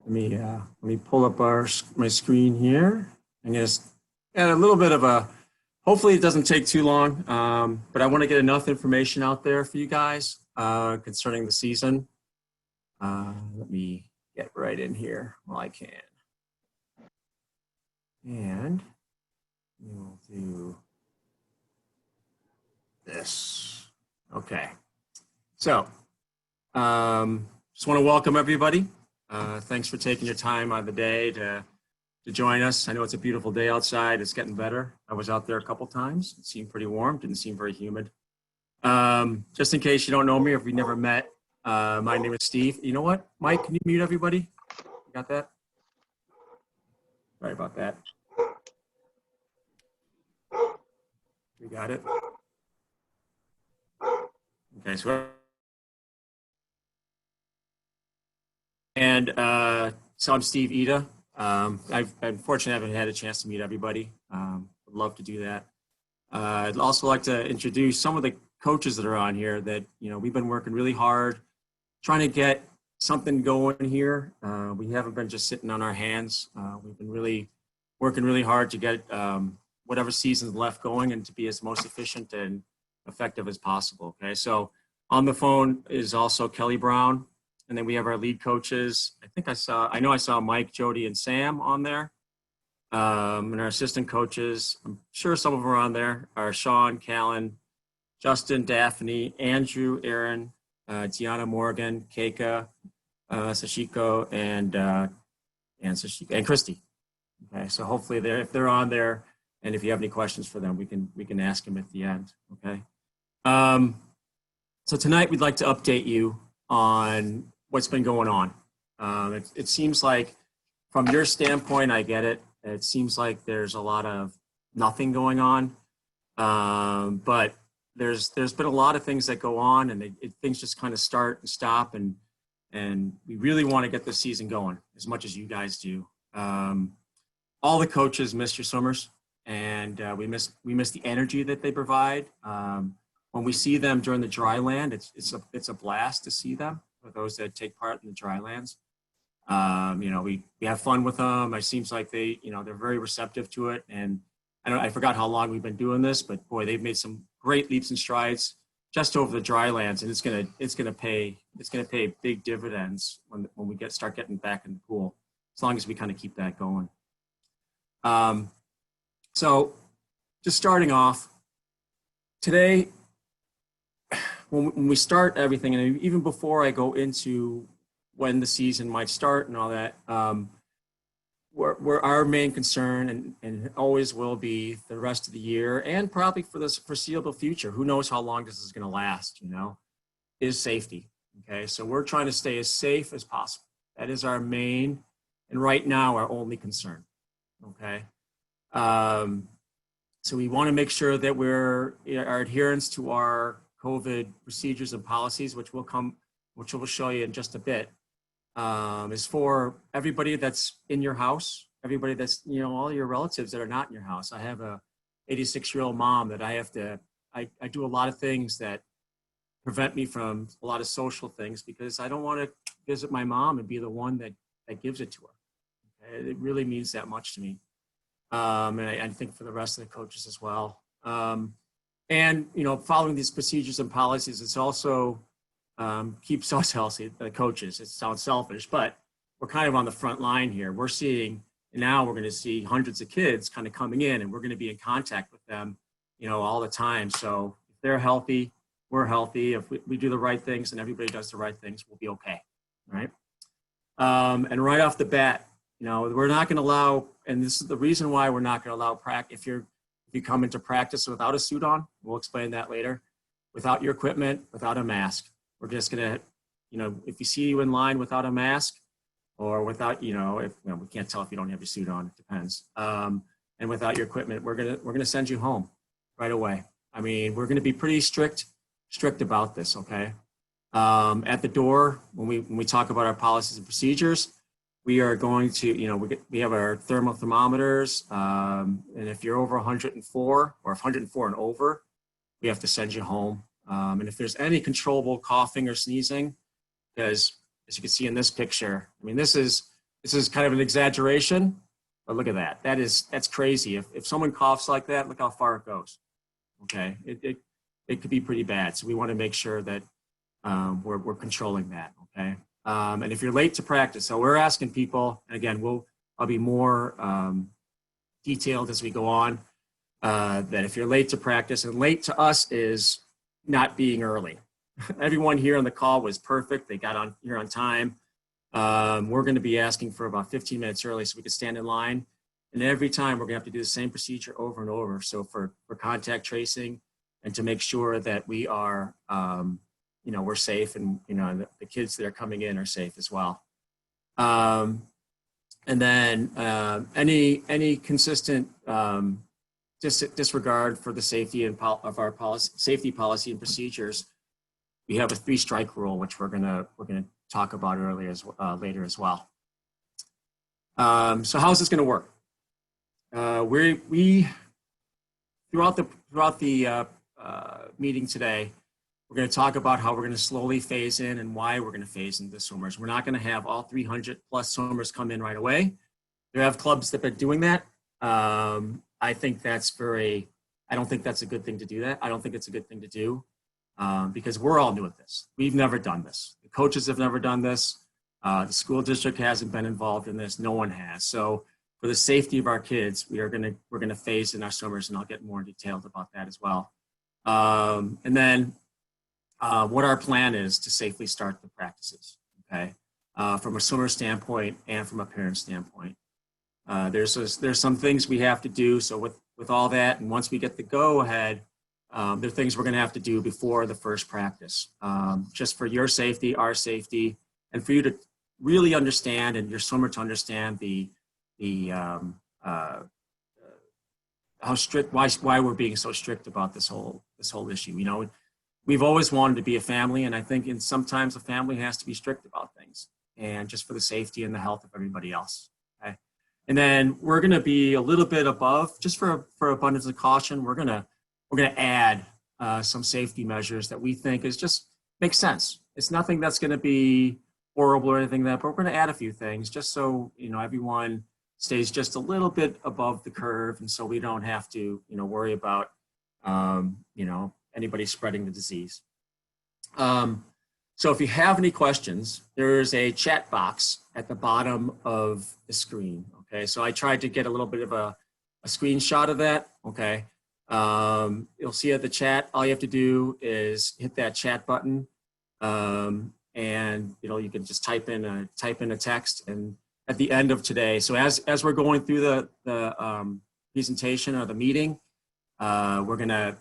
Let me pull up my screen here. I'm just add a little bit of a. Hopefully, it doesn't take too long. But I want to get enough information out there for you guys concerning the season. Let me get right in here while I can, and we'll do this. Okay. So, just want to welcome everybody. Thanks for taking your time on the day to join us. I know it's a beautiful day outside. It's getting better. I was out there a couple times. It seemed pretty warm. Didn't seem very humid. Just in case you don't know me, or if we never met, my name is Steve. You know what? Mike, can you mute everybody? You got that? Sorry about that. We got it? Okay, so I'm Steve Ida. Unfortunately, I haven't had a chance to meet everybody. Would love to do that. I'd also like to introduce some of the coaches that are on here that, we've been working really hard trying to get something going here. We haven't been just sitting on our hands. We've been really working really hard to get whatever season's left going and to be as most efficient and effective as possible. Okay, so on the phone is also Kelly Brown. And then we have our lead coaches. I know I saw Mike, Jody, and Sam on there. And our assistant coaches, I'm sure some of them are on there, are Sean, Callan, Justin, Daphne, Andrew, Aaron, Deanna Morgan, Keika, Sashiko, and Christy. Okay, so hopefully if they're on there, and if you have any questions for them, we can ask them at the end. Okay. So tonight we'd like to update you on what's been going on. It seems like, from your standpoint, I get it. It seems like there's a lot of nothing going on, but there's been a lot of things that go on, and things just kind of start and stop, and we really want to get this season going as much as you guys do. All the coaches miss your swimmers, and we miss the energy that they provide. When we see them during the dry land, it's a blast to see them. For those that take part in the dry lands, we have fun with them. It seems like they're very receptive to it. And I forgot how long we've been doing this, but boy, they've made some great leaps and strides just over the dry lands, and it's gonna pay big dividends when we start getting back in the pool, as long as we kind of keep that going. So just starting off today, when we start everything, and even before I go into when the season might start and all that, our main concern, and always will be the rest of the year, and probably for the foreseeable future, who knows how long this is going to last, is safety. Okay, so we're trying to stay as safe as possible. That is our main, and right now, our only concern. Okay. So we want to make sure that our adherence to our COVID procedures and policies, which we'll show you in just a bit, is for everybody that's in your house, everybody that's, all your relatives that are not in your house. I have a 86-year-old mom that I do a lot of things that prevent me from a lot of social things, because I don't want to visit my mom and be the one that gives it to her. Okay? It really means that much to me. And I think for the rest of the coaches as well. And, following these procedures and policies, it's also keeps us healthy, the coaches. It sounds selfish, but we're kind of on the front line here. We're going to see hundreds of kids kind of coming in, and we're going to be in contact with them, all the time. So if they're healthy, we're healthy. If we do the right things and everybody does the right things, we'll be okay, right? And right off the bat, we're not going to allow, and this is the reason why we're not going to allow practice. If you come into practice without a suit on, we'll explain that later, without your equipment, without a mask. We're just going to, if you see you in line without a mask, or without, we can't tell if you don't have your suit on, it depends. And without your equipment, we're going to send you home right away. I mean, we're going to be pretty strict about this, okay? At the door, when we talk about our policies and procedures, we are going to, we have our thermal thermometers, and if you're over 104 or 104 and over, we have to send you home. And if there's any controllable coughing or sneezing, because as you can see in this picture, I mean, this is this is kind of an exaggeration, but look at that. That's crazy. If someone coughs like that, look how far it goes. Okay, it could be pretty bad. So we want to make sure that we're controlling that. Okay, and if you're late to practice, so we're asking people, and again, I'll be more detailed as we go on, that if you're late to practice, and late to us is not being early. Everyone here on the call was perfect. They got on here on time. We're going to be asking for about 15 minutes early so we can stand in line. And every time we're going to have to do the same procedure over and over. So for contact tracing and to make sure that we are, we're safe, and, the kids that are coming in are safe as well. And then any consistent disregard for the safety of our safety policy and procedures, we have a 3-strike rule, which we're gonna talk about later as well. So how's this gonna work? We throughout the meeting today, we're going to talk about how we're going to slowly phase in and why we're going to phase in the swimmers. We're not going to have all 300 plus swimmers come in right away. There have clubs that have been doing that. I don't think that's a good thing to do that. I don't think it's a good thing to do because we're all new at this. We've never done this. The coaches have never done this. The school district hasn't been involved in this. No one has. So for the safety of our kids, we're going to phase in our swimmers, and I'll get more detailed about that as well. And then what our plan is to safely start the practices, okay? From a swimmer standpoint and from a parent standpoint. There's some things we have to do. So with all that, and once we get the go ahead, there are things we're going to have to do before the first practice, just for your safety, our safety, and for you to really understand, and your swimmer to understand how strict, why we're being so strict about this whole issue. We've always wanted to be a family, and I think sometimes a family has to be strict about things, and just for the safety and the health of everybody else. Okay, and then we're going to be a little bit above, just for abundance of caution. We're going to add some safety measures that we think makes sense. It's nothing that's going to be horrible or anything but we're going to add a few things just so everyone stays just a little bit above the curve, and so we don't have to worry about anybody spreading the disease. So if you have any questions, there's a chat box at the bottom of the screen. Okay, so I tried to get a little bit of a screenshot of that. Okay, you'll see at the chat, all you have to do is hit that chat button, and you can just type in a text, and at the end of today, so as we're going through the presentation or the meeting, we're gonna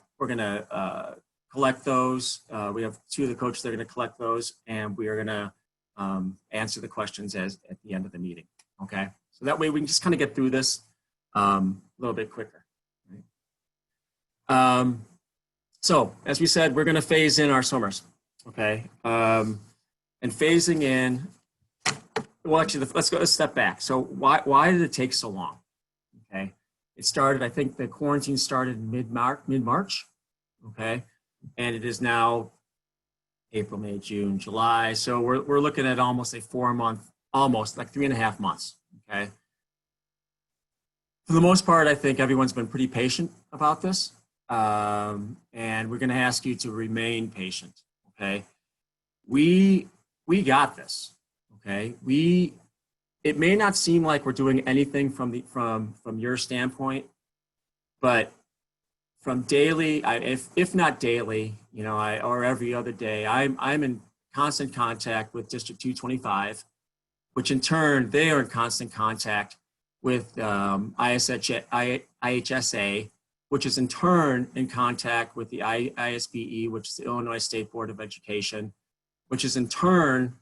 collect those. We have 2 of the coaches that are going to collect those, and we are going to answer the questions at the end of the meeting. Okay, so that way we can just kind of get through this a little bit quicker. Right? So as we said, we're going to phase in our swimmers. Okay, and phasing in. Well, actually, let's go a step back. So why did it take so long? Okay, it started. I think the quarantine started mid-March. Okay. And it is now April, May, June, July. So we're looking at almost a 4-month, almost like 3.5 months. Okay. For the most part, I think everyone's been pretty patient about this, and we're going to ask you to remain patient. Okay. We got this. Okay. It may not seem like we're doing anything from your standpoint, but from daily, if not daily, or every other day, I'm in constant contact with District 225, which in turn, they are in constant contact with IHSA, which is in turn in contact with the ISBE, which is the Illinois State Board of Education, which is in turn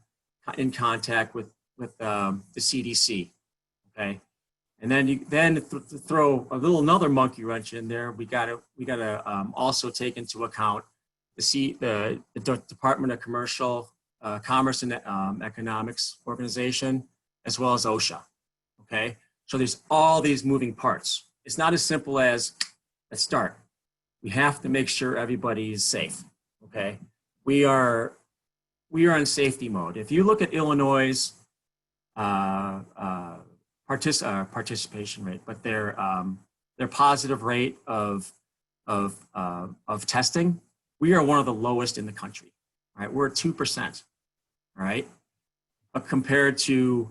in contact with the CDC, okay? And then to throw another monkey wrench in there, we gotta also take into account the Department of Commerce and Economics organization, as well as OSHA. Okay, so there's all these moving parts. It's not as simple as let's start. We have to make sure everybody is safe. Okay, we are in safety mode. If you look at Illinois' participation rate, but their positive rate of testing, we are one of the lowest in the country. Right, we're at 2%. Right, but compared to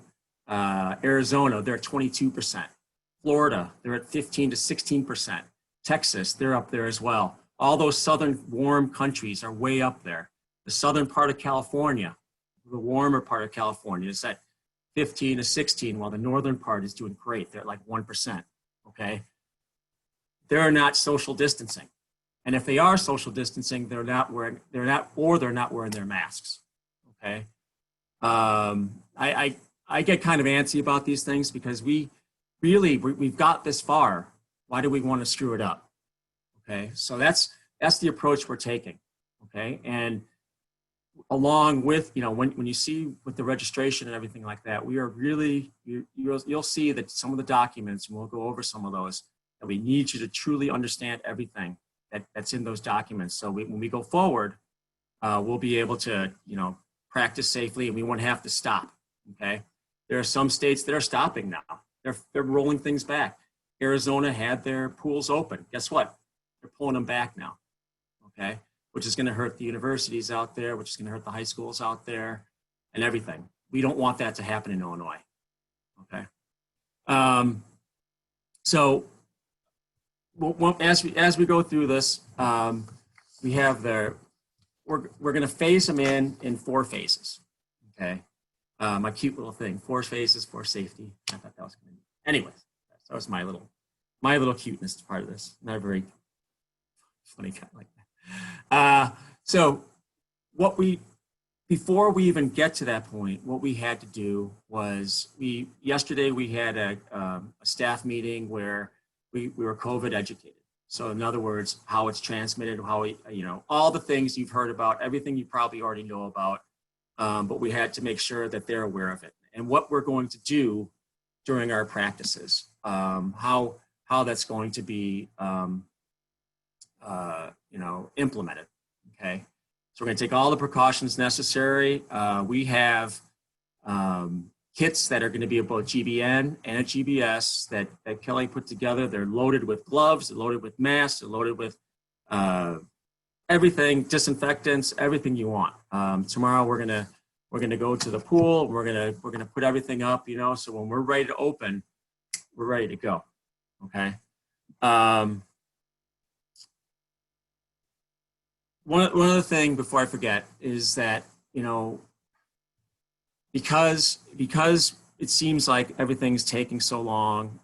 Arizona, they're at 22%. Florida, they're at 15 to 16%. Texas, they're up there as well. All those southern warm countries are way up there. The southern part of California, the warmer part of California, is at 15 to 16, while the northern part is doing great. They're at like 1%. Okay, they're not social distancing, and if they are social distancing, they're not wearing their masks. Okay, I get kind of antsy about these things because we've got this far. Why do we want to screw it up? Okay, so that's the approach we're taking. Okay, and along with, when you see with the registration and everything like that, we are really, you'll see that some of the documents, and we'll go over some of those, that we need you to truly understand everything that's in those documents. So when we go forward, we'll be able to, practice safely, and we won't have to stop. Okay, there are some states that are stopping now. They're rolling things back. Arizona had their pools open. Guess what? They're pulling them back now. Okay, which is going to hurt the universities out there, which is going to hurt the high schools out there, and everything. We don't want that to happen in Illinois. Okay, so as we go through this, we have we're going to phase them in 4 phases. Okay, my cute little thing, 4 phases, 4 safety. I thought that was going to be. Anyways, that was my little cuteness part of this. Not a very funny guy like that. So before we even get to that point, what we had to do was yesterday we had a staff meeting where we were COVID educated. So in other words, how it's transmitted, all the things you've heard about, everything you probably already know about, but we had to make sure that they're aware of it and what we're going to do during our practices, how that's going to be implemented. Okay, so we're going to take all the precautions necessary. We have kits that are going to be both GBN and a GBS that Kelly put together. They're loaded with gloves, they're loaded with masks, they're loaded with everything, disinfectants, everything you want. Tomorrow we're gonna go to the pool. We're gonna put everything up, so when we're ready to open, we're ready to go. Okay. One other thing before I forget is that, because it seems like everything's taking so long,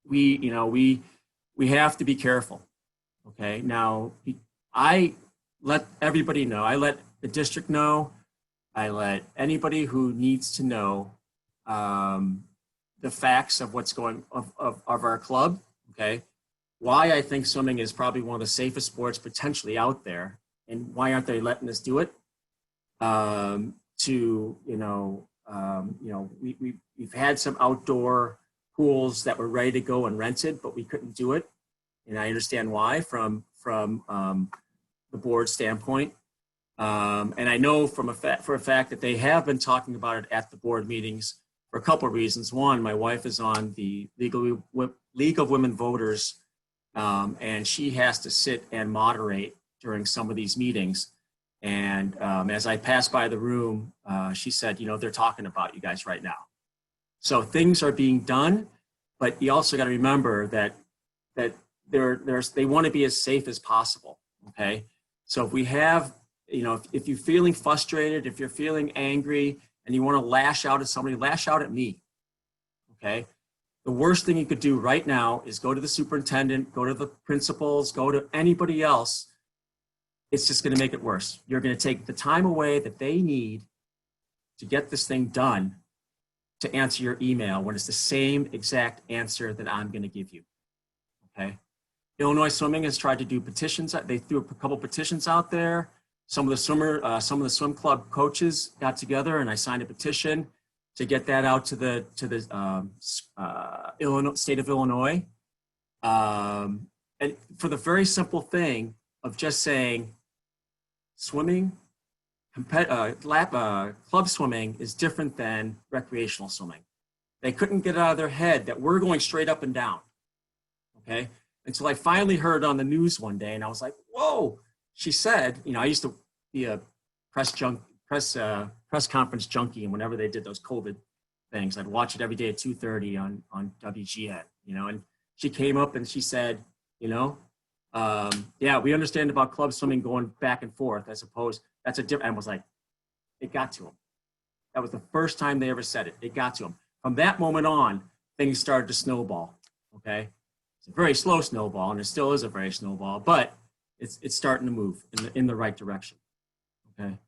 we have to be careful. Okay. Now, I let everybody know. I let the district know. I let anybody who needs to know the facts of what's going of our club. Okay. Why I think swimming is probably one of the safest sports potentially out there, and why aren't they letting us do it? We've had some outdoor pools that were ready to go and rented, but we couldn't do it, and I understand why from the board standpoint. And I know for a fact that they have been talking about it at the board meetings for a couple of reasons. One, my wife is on the League of Women Voters, and she has to sit and moderate during some of these meetings. And as I passed by the room, she said, they're talking about you guys right now. So things are being done, but you also got to remember that they want to be as safe as possible. Okay. So if we have, if you're feeling frustrated, if you're feeling angry and you want to lash out at somebody, lash out at me. Okay. The worst thing you could do right now is go to the superintendent, go to the principals, go to anybody else. It's just going to make it worse. You're going to take the time away that they need to get this thing done to answer your email when it's the same exact answer that I'm going to give you. Okay. Illinois Swimming has tried to do petitions. They threw a couple petitions out there. Some of the swim club coaches got together, and I signed a petition to get that out to the state of Illinois. And for the very simple thing of just saying, swimming club swimming is different than recreational swimming. They couldn't get out of their head that we're going straight up and down, okay? Until I finally heard on the news one day, and I was like, whoa. She said, I used to be a press conference junkie, and whenever they did those COVID things, I'd watch it every day at 2:30 on WGN, and she came up and she said, yeah, we understand about club swimming going back and forth. I suppose that's a different, and was like, it got to him. That was the first time they ever said it. It got to him. From that moment on, things started to snowball, okay? It's a very slow snowball, and it still is a very snowball, but it's starting to move in the right direction, okay?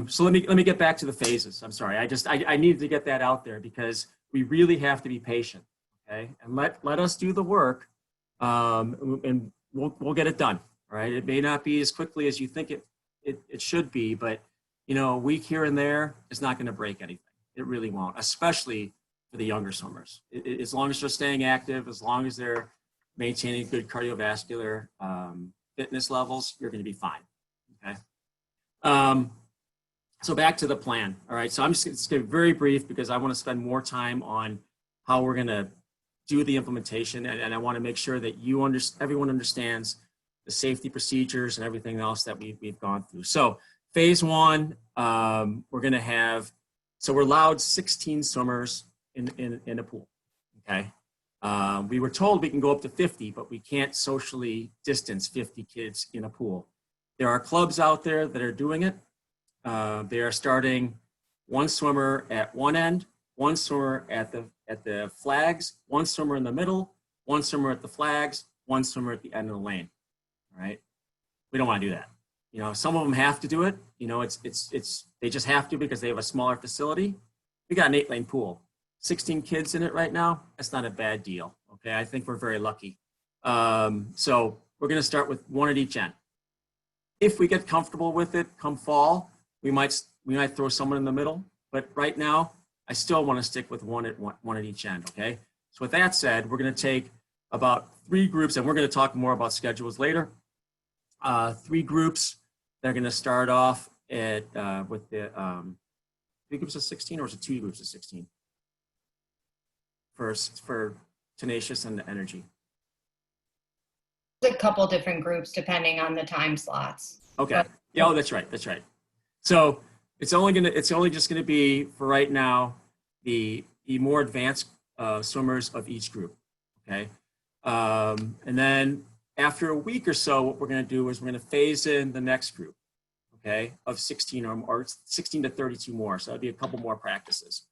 So let me get back to the phases. I'm sorry, I needed to get that out there because we really have to be patient, okay? And let us do the work, and we'll get it done, all right? It may not be as quickly as you think it should be, but a week here and there is not going to break anything. It really won't, especially for the younger swimmers. As long as they're staying active, as long as they're maintaining good cardiovascular fitness levels, you're going to be fine, okay? So back to the plan, all right? So I'm just going to be very brief because I want to spend more time on how we're going to do the implementation, and I want to make sure that everyone understands the safety procedures and everything else that we've gone through. So phase one, we're going to have, so we're allowed 16 swimmers in a pool, okay? We were told we can go up to 50, but we can't socially distance 50 kids in a pool. There are clubs out there that are doing it. They are starting one swimmer at one end, one swimmer at the flags, one swimmer in the middle, one swimmer at the flags, one swimmer at the end of the lane, all right? We don't want to do that. Some of them have to do it. They just have to because they have a smaller facility. We got an 8-lane pool, 16 kids in it right now. That's not a bad deal. Okay, I think we're very lucky. So we're going to start with one at each end. If we get comfortable with it, come fall, we might throw someone in the middle. But right now, I still want to stick with one at each end. Okay. So with that said, we're going to take about 3 groups, and we're going to talk more about schedules later. 3 groups. They're going to start off at with the 3 groups of 16, or is it 2 groups of 16? For tenacious and the energy. A couple different groups depending on the time slots. Okay. Yeah. Oh, that's right. That's right. So it's only just gonna be for right now the more advanced swimmers of each group. Okay. And then after a week or so, what we're going to do is we're going to phase in the next group, okay, of 16 or 16 to 32 more. So that'd be a couple more practices.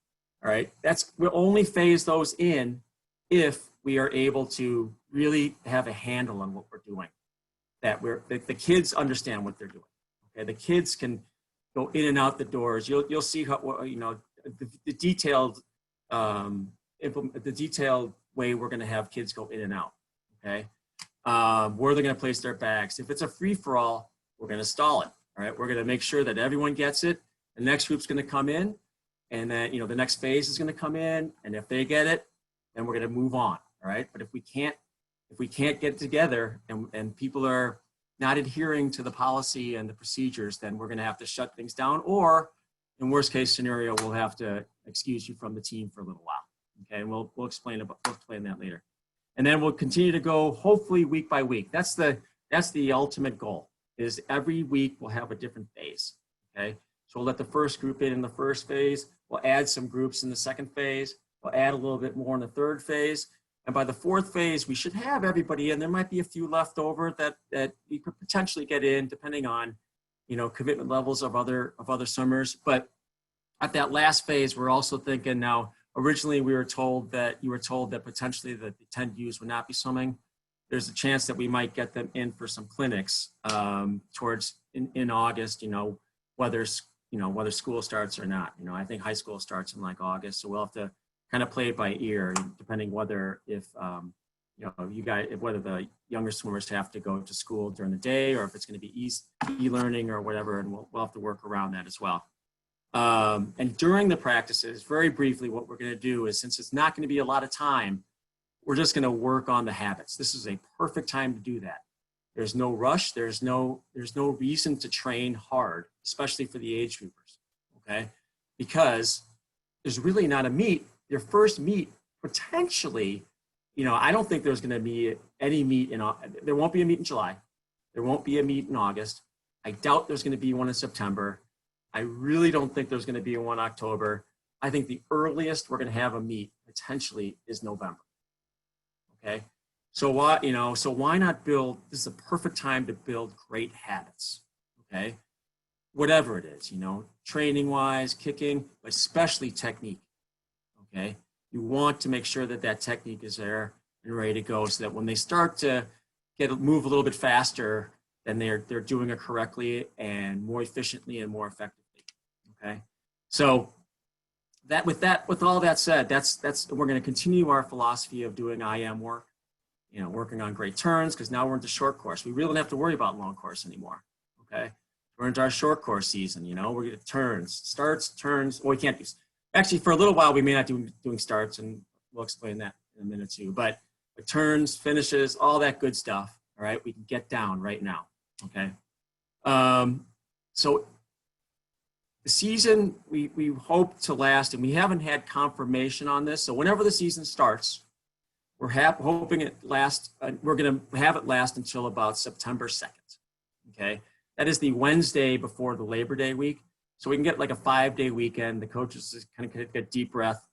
All right. We'll only phase those in if we are able to really have a handle on what we're doing, that the kids understand what they're doing. Okay. The kids can go in and out the doors. You'll see how, the detailed way we're going to have kids go in and out. Okay. Where they're going to place their bags. If it's a free-for-all, we're going to stall it. All right. We're going to make sure that everyone gets it. The next group's going to come in, and then, the next phase is going to come in. And if they get it, then we're going to move on. All right. But if we can't get together and people are not adhering to the policy and the procedures, then we're going to have to shut things down, or in worst case scenario, we'll have to excuse you from the team for a little while. Okay. And we'll explain that later. And then we'll continue to go, hopefully, week by week. That's the ultimate goal, is every week we'll have a different phase, okay? So we'll let the first group in the first phase. We'll add some groups in the second phase. We'll add a little bit more in the third phase. And by the fourth phase, we should have everybody in. There might be a few left over that we could potentially get in, depending on, commitment levels of other swimmers. But at that last phase, we're also thinking now, originally, you were told that potentially the 10 U's would not be swimming. There's a chance that we might get them in for some clinics towards in August. Whether school starts or not. I think high school starts in like August, so we'll have to kind of play it by ear, depending whether whether the younger swimmers have to go to school during the day, or if it's going to be e-learning or whatever, and we'll have to work around that as well. And during the practices, very briefly, what we're going to do is, since it's not going to be a lot of time, we're just going to work on the habits. This is a perfect time to do that. There's no rush. There's no reason to train hard, especially for the age groupers, okay? Because there's really not a meet. Your first meet, potentially, you know, I don't think there's going to be any meet there won't be a meet in July. There won't be a meet in August. I doubt there's going to be one in September. I really don't think there's going to be one in October. I think the earliest we're going to have a meet potentially is November. Okay. So why not build, this is a perfect time to build great habits. Okay. Whatever it is, you know, training wise, kicking, especially technique. Okay. You want to make sure that that technique is there and ready to go so that when they start to move a little bit faster, then they're doing it correctly and more efficiently and more effectively. Okay. So with all that said, we're going to continue our philosophy of doing IM work, you know, working on great turns, because now we're into short course. We really don't have to worry about long course anymore. Okay. We're into our short course season, you know, we're going to turns, starts, turns. Well, we can't do, actually for a little while, we may not do doing starts, and we'll explain that in a minute too, but the turns, finishes, all that good stuff. All right. We can get down right now. Okay. So the season we hope to last, and we haven't had confirmation on this. So whenever the season starts, we're hoping it lasts. We're going to have it last until about September 2nd. Okay. That is the Wednesday before the Labor Day week. So we can get like a 5-day weekend. The coaches just kind of get a deep breath,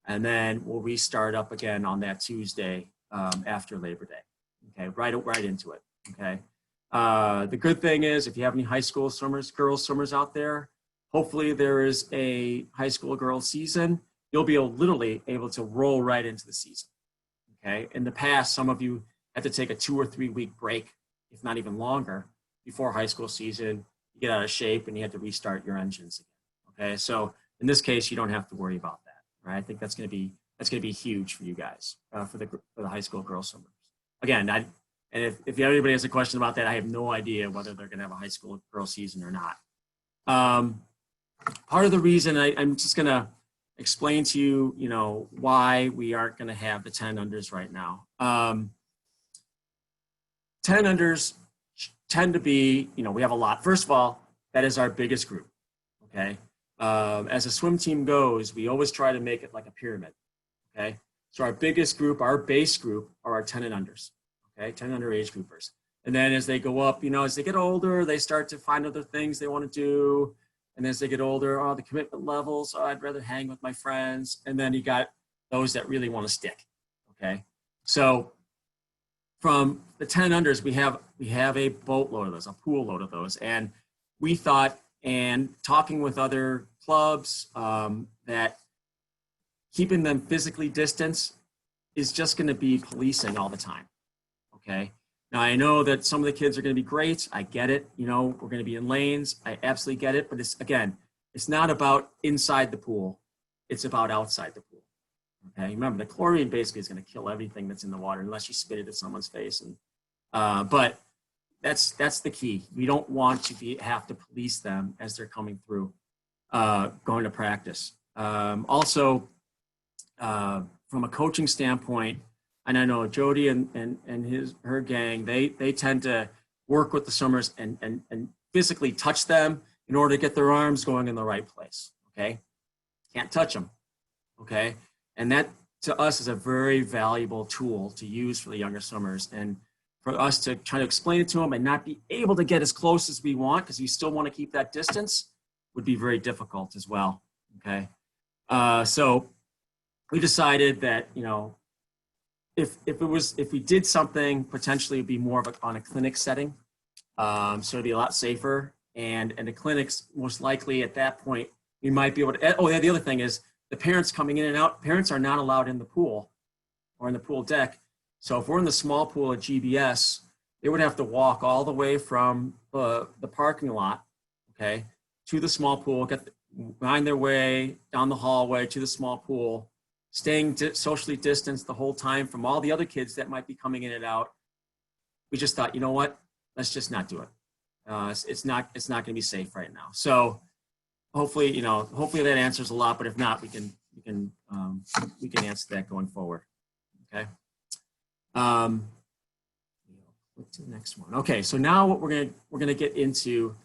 and then we'll restart up again on that Tuesday after Labor Day. Okay. Right into it. Okay. The good thing is, if you have any high school swimmers, girls swimmers out there, hopefully there is a high school girls season. You'll be literally able to roll right into the season. Okay. In the past, some of you had to take a 2 or 3 week break, if not even longer, before high school season. You get out of shape and you had to restart your engines again. Okay. So in this case, you don't have to worry about that. Right. I think that's going to be huge for you guys, for the high school girls swimmers. Again, and if anybody has a question about that, I have no idea whether they're going to have a high school girls season or not. Part of the reason I'm just going to explain to you, you know, why we aren't going to have the 10 unders right now. 10 unders tend to be, you know, we have a lot. First of all, that is our biggest group. Okay. As a swim team goes, we always try to make it like a pyramid. Okay. So our biggest group, our base group, are our 10 and unders. Okay. 10 under age groupers. And then as they go up, you know, as they get older, they start to find other things they want to do. And as they get older, the commitment levels, I'd rather hang with my friends. And then you got those that really want to stick. Okay. So from the 10 unders, we have a boatload of those, a pool load of those. And we thought, and talking with other clubs, that keeping them physically distanced is just going to be policing all the time. Okay. Now, I know that some of the kids are going to be great. I get it. You know, we're going to be in lanes. I absolutely get it. But it's not about inside the pool. It's about outside the pool. Okay. Remember, the chlorine basically is going to kill everything that's in the water unless you spit it at someone's face. And but that's the key. We don't want to have to police them as they're coming through, going to practice. Also, from a coaching standpoint, and I know Jody and her gang, they tend to work with the swimmers and physically touch them in order to get their arms going in the right place. Okay. Can't touch them. Okay. And that to us is a very valuable tool to use for the younger swimmers, and for us to try to explain it to them and not be able to get as close as we want, because we still want to keep that distance, would be very difficult as well. Okay. So we decided that, you know, if we did something, potentially it'd be more of on a clinic setting. So it'd be a lot safer. And the clinics, most likely at that point, we might be able to, oh yeah, the other thing is the parents coming in and out, parents are not allowed in the pool or in the pool deck. So if we're in the small pool at GBS, they would have to walk all the way from the parking lot, okay, to the small pool, find their way down the hallway to the small pool, staying socially distanced the whole time from all the other kids that might be coming in and out. We just thought, you know what, let's just not do it. It's not going to be safe right now. So hopefully that answers a lot, but if not, we can answer that going forward. Okay. what's the next one? Okay, so now what we're gonna get into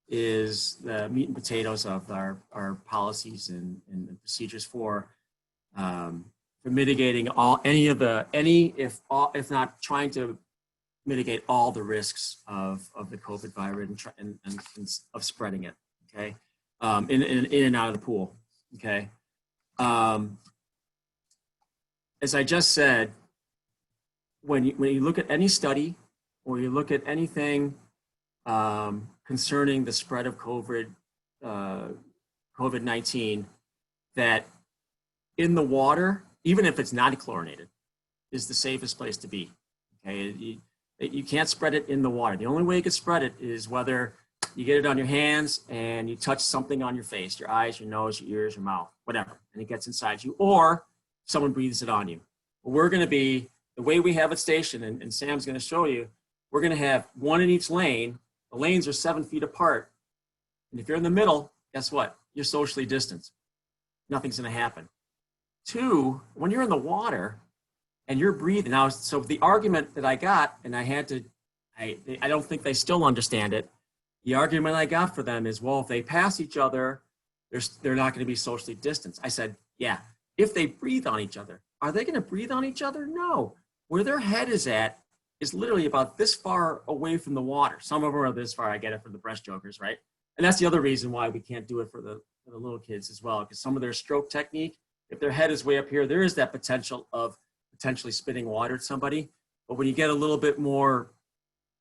is the meat and potatoes of our policies and procedures for mitigating if not trying to mitigate all the risks of the COVID virus and of spreading it. Okay, in and out of the pool. Okay, as I just said, when you look at any study or you look at anything concerning the spread of COVID-19, that in the water, even if it's not chlorinated, is the safest place to be. Okay, you can't spread it in the water. The only way you can spread it is whether you get it on your hands and you touch something on your face, your eyes, your nose, your ears, your mouth, whatever, and it gets inside you, or someone breathes it on you. But we're going to be, the way we have it stationed, and Sam's going to show you, we're going to have one in each lane. The lanes are 7 feet apart. And if you're in the middle, guess what? You're socially distanced. Nothing's going to happen. 2, when you're in the water and you're breathing. Now, so the argument that I got, and I don't think they still understand it. The argument I got for them is, well, if they pass each other, they're not going to be socially distanced. I said, yeah, if they breathe on each other, are they going to breathe on each other? No. Where their head is at is literally about this far away from the water. Some of them are this far. I get it for the breaststrokers, right? And that's the other reason why we can't do it for the little kids as well, because some of their stroke technique, if their head is way up here, there is that potential of potentially spitting water at somebody. But when you get a little bit more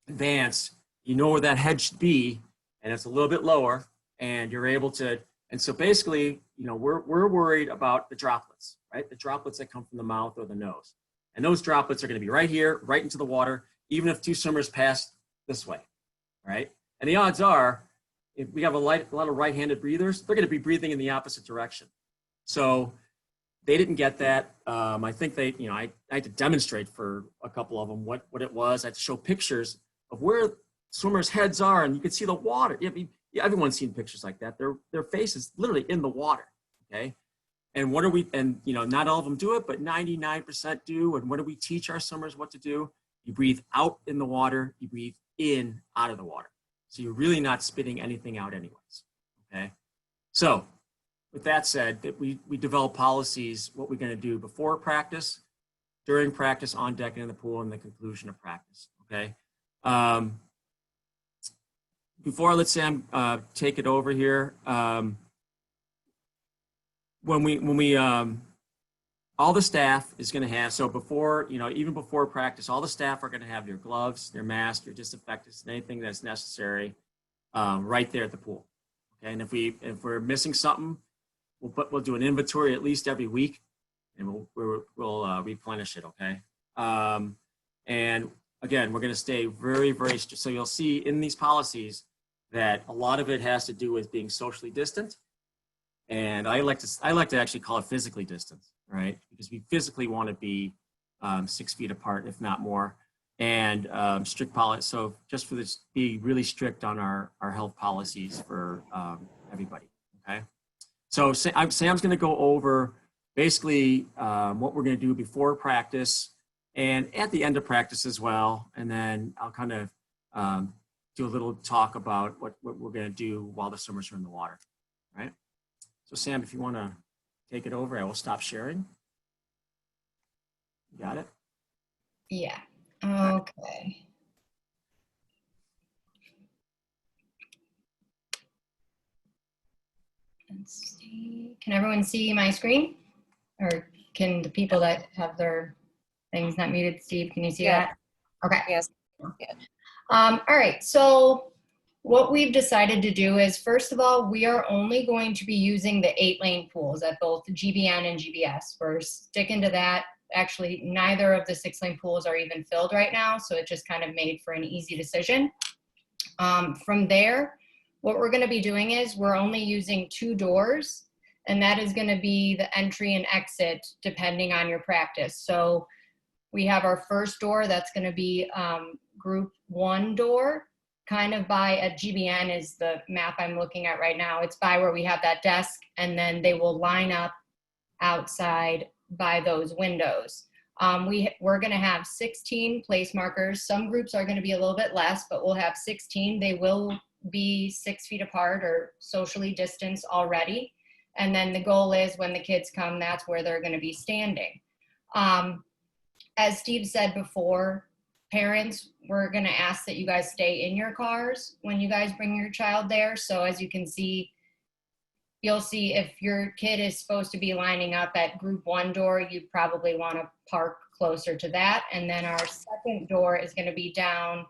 advanced, you know where that head should be, and it's a little bit lower, and you're able to. And so basically, you know, we're worried about the droplets, right? The droplets that come from the mouth or the nose. And those droplets are going to be right here, right into the water, even if 2 swimmers pass this way, right? And the odds are, if we have a lot of right-handed breathers, they're going to be breathing in the opposite direction. So they didn't get that. I think they, you know, I had to demonstrate for a couple of them what it was. I had to show pictures of where swimmers' heads are, and you could see the water. Yeah, everyone's seen pictures like that. Their face is literally in the water, okay? And what are we, and you know, not all of them do it, but 99% do. And what do we teach our swimmers what to do? You breathe out in the water, you breathe in out of the water. So you're really not spitting anything out anyways, okay? So with that said, that we develop policies, what we're gonna do before practice, during practice, on deck and in the pool, and the conclusion of practice, okay? Before I let Sam take it over here, when we all the staff is going to have, so before, you know, even before practice, all the staff are going to have their gloves, their mask, their disinfectants, and anything that's necessary right there at the pool. Okay, and if we're missing something, we'll do an inventory at least every week, and we'll replenish it. Okay, and again, we're going to stay very, very. So you'll see in these policies that a lot of it has to do with being socially distant. And I like to actually call it physically distant, right? Because we physically want to be 6 feet apart, if not more, and strict policy. So just for this, be really strict on our health policies for everybody. Okay. So Sam's going to go over basically what we're going to do before practice and at the end of practice as well, and then I'll kind of do a little talk about what we're going to do while the swimmers are in the water, right? So Sam, if you want to take it over, I will stop sharing. You got it? Yeah. Okay. Let's see. Can everyone see my screen? Or can the people that have their things not muted, Steve, can you see that? Okay. Yes. All right. So what we've decided to do is, first of all, we are only going to be using the 8-lane pools at both GBN and GBS. We're sticking to that. Actually, neither of the 6-lane pools are even filled right now, so it just kind of made for an easy decision. From there, what we're going to be doing is we're only using 2 doors, and that is going to be the entry and exit depending on your practice. So we have our first door that's going to be group 1 door, kind of by at GBN is the map I'm looking at right now. It's by where we have that desk, and then they will line up outside by those windows. We're going to have 16 place markers. Some groups are going to be a little bit less, but we'll have 16. They will be 6 feet apart or socially distanced already. And then the goal is when the kids come, that's where they're going to be standing. As Steve said before, parents, we're going to ask that you guys stay in your cars when you guys bring your child there. So as you can see, you'll see if your kid is supposed to be lining up at group 1 door, you probably want to park closer to that. And then our second door is going to be down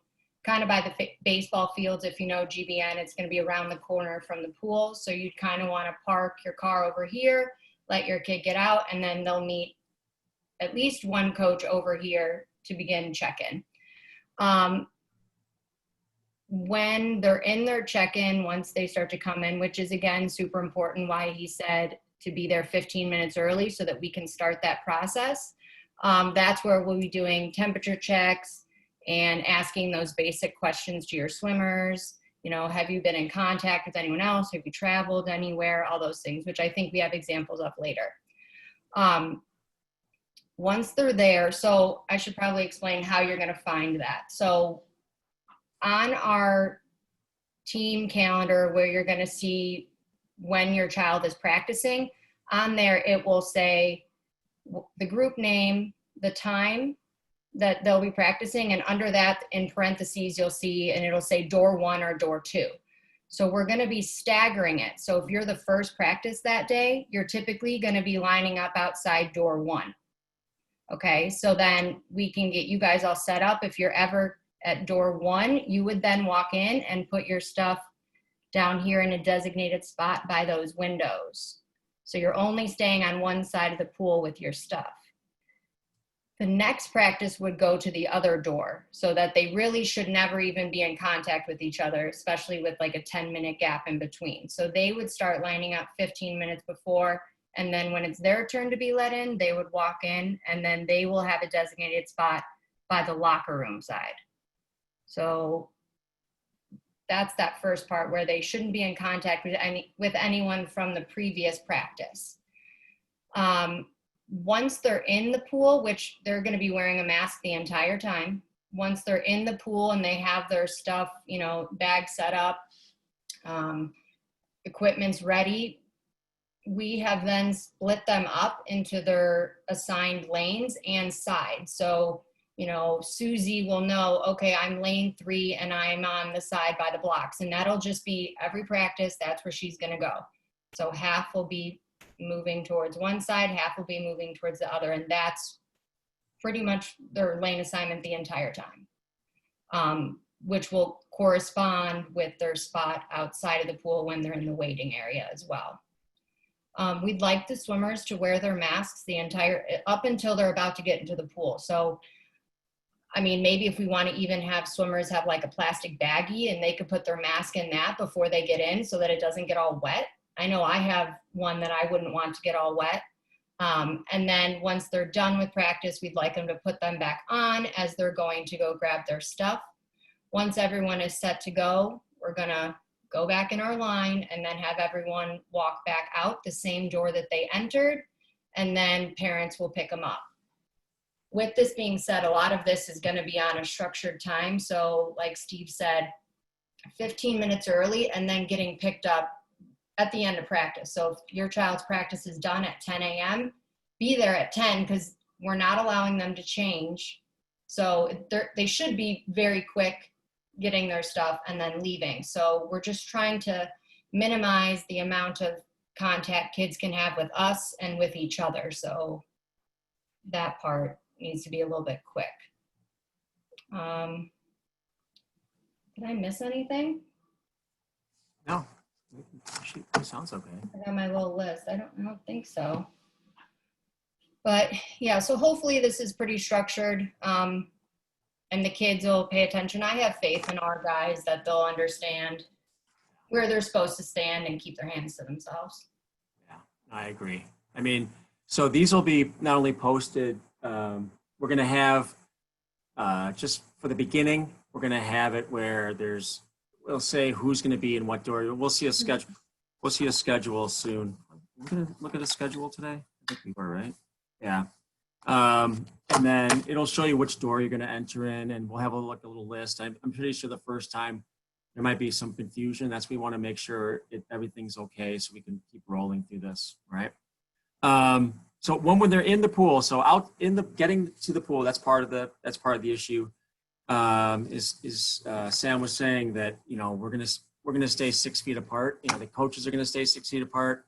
kind of by the baseball fields. If you know GBN, it's going to be around the corner from the pool. So you'd kind of want to park your car over here, let your kid get out, and then they'll meet at least one coach over here to begin check-in. When they're in their check-in, once they start to come in, which is again super important, why he said to be there 15 minutes early so that we can start that process. That's where we'll be doing temperature checks and asking those basic questions to your swimmers. You know, have you been in contact with anyone else? Have you traveled anywhere? All those things, which I think we have examples of later. Once they're there, so I should probably explain how you're going to find that. So on our team calendar where you're going to see when your child is practicing, on there it will say the group name, the time that they'll be practicing, and under that in parentheses you'll see, and it'll say door 1 or door 2. So we're going to be staggering it. So if you're the first practice that day, you're typically going to be lining up outside door 1. Okay, so then we can get you guys all set up. If you're ever at door 1, you would then walk in and put your stuff down here in a designated spot by those windows. So you're only staying on one side of the pool with your stuff. The next practice would go to the other door so that they really should never even be in contact with each other, especially with like a 10-minute gap in between. So they would start lining up 15 minutes before, and then when it's their turn to be let in, they would walk in, and then they will have a designated spot by the locker room side. So that's that first part where they shouldn't be in contact with anyone from the previous practice. Once they're in the pool, which they're going to be wearing a mask the entire time, once they're in the pool and they have their stuff, you know, bags set up, equipment's ready, we have then split them up into their assigned lanes and sides. So, you know, Susie will know, okay, I'm lane 3 and I'm on the side by the blocks, and that'll just be every practice, that's where she's going to go. So half will be moving towards one side, half will be moving towards the other, and that's pretty much their lane assignment the entire time, which will correspond with their spot outside of the pool when they're in the waiting area as well. We'd like the swimmers to wear their masks up until they're about to get into the pool. So, I mean, maybe if we want to even have swimmers have like a plastic baggie and they could put their mask in that before they get in so that it doesn't get all wet. I know I have one that I wouldn't want to get all wet. And then once they're done with practice, we'd like them to put them back on as they're going to go grab their stuff. Once everyone is set to go, we're going to go back in our line and then have everyone walk back out the same door that they entered, and then parents will pick them up. With this being said, a lot of this is going to be on a structured time. So like Steve said, 15 minutes early and then getting picked up at the end of practice. So if your child's practice is done at 10 a.m., be there at 10 because we're not allowing them to change. So they should be very quick getting their stuff and then leaving. So we're just trying to minimize the amount of contact kids can have with us and with each other. So that part needs to be a little bit quick. Did I miss anything? No, it sounds okay. I got my little list. I don't think so. But yeah, so hopefully this is pretty structured, and the kids will pay attention. I have faith in our guys that they'll understand where they're supposed to stand and keep their hands to themselves. Yeah, I agree. I mean, so these will be not only posted, we're going to have, just for the beginning, we're going to have it where we'll say who's going to be in what door. We'll see a schedule. We'll see a schedule soon. We're going to look at a schedule today. I think we were, right? Yeah. And then it'll show you which door you're going to enter in, and we'll have a little list. I'm pretty sure the first time there might be some confusion. That's we want to make sure everything's okay so we can keep rolling through this, right? So when they're in the pool, so out in the getting to the pool, that's part of the issue. Sam was saying that we're gonna stay 6 feet apart. The coaches are gonna stay 6 feet apart.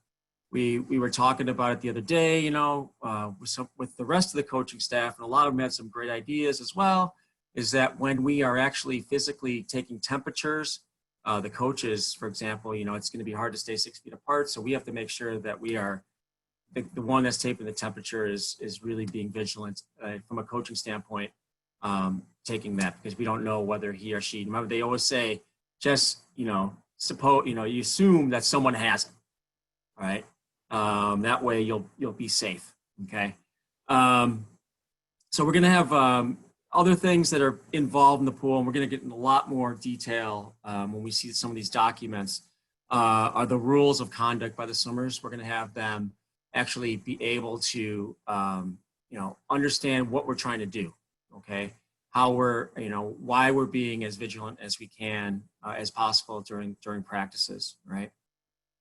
We were talking about it the other day, with the rest of the coaching staff, and a lot of them had some great ideas as well, is that when we are actually physically taking temperatures, the coaches, for example, it's going to be hard to stay 6 feet apart. So we have to make sure that we are, the one that's taking the temperature is really being vigilant from a coaching standpoint, taking that, because we don't know whether he or she, remember they always say, just, suppose, you assume that someone has it, all right? That way you'll be safe. Okay. So we're going to have other things that are involved in the pool, and we're going to get in a lot more detail when we see some of these documents, are the rules of conduct by the swimmers. We're going to have them actually be able to, understand what we're trying to do. Okay. How we're, why we're being as vigilant as we can, as possible during practices. Right.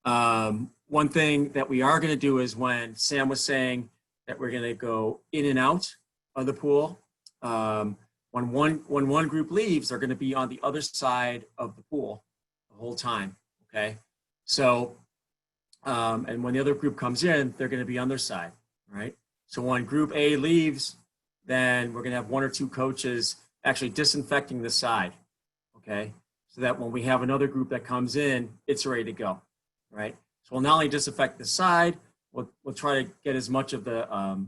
One thing that we are going to do is, when Sam was saying that we're going to go in and out of the pool, when one group leaves, they're going to be on the other side of the pool the whole time. Okay. So, and when the other group comes in, they're going to be on their side. Right. So when group A leaves, then we're going to have 1 or 2 coaches actually disinfecting the side. Okay. So that when we have another group that comes in, it's ready to go. Right. So we'll not only disinfect the side, we'll try to get as much of the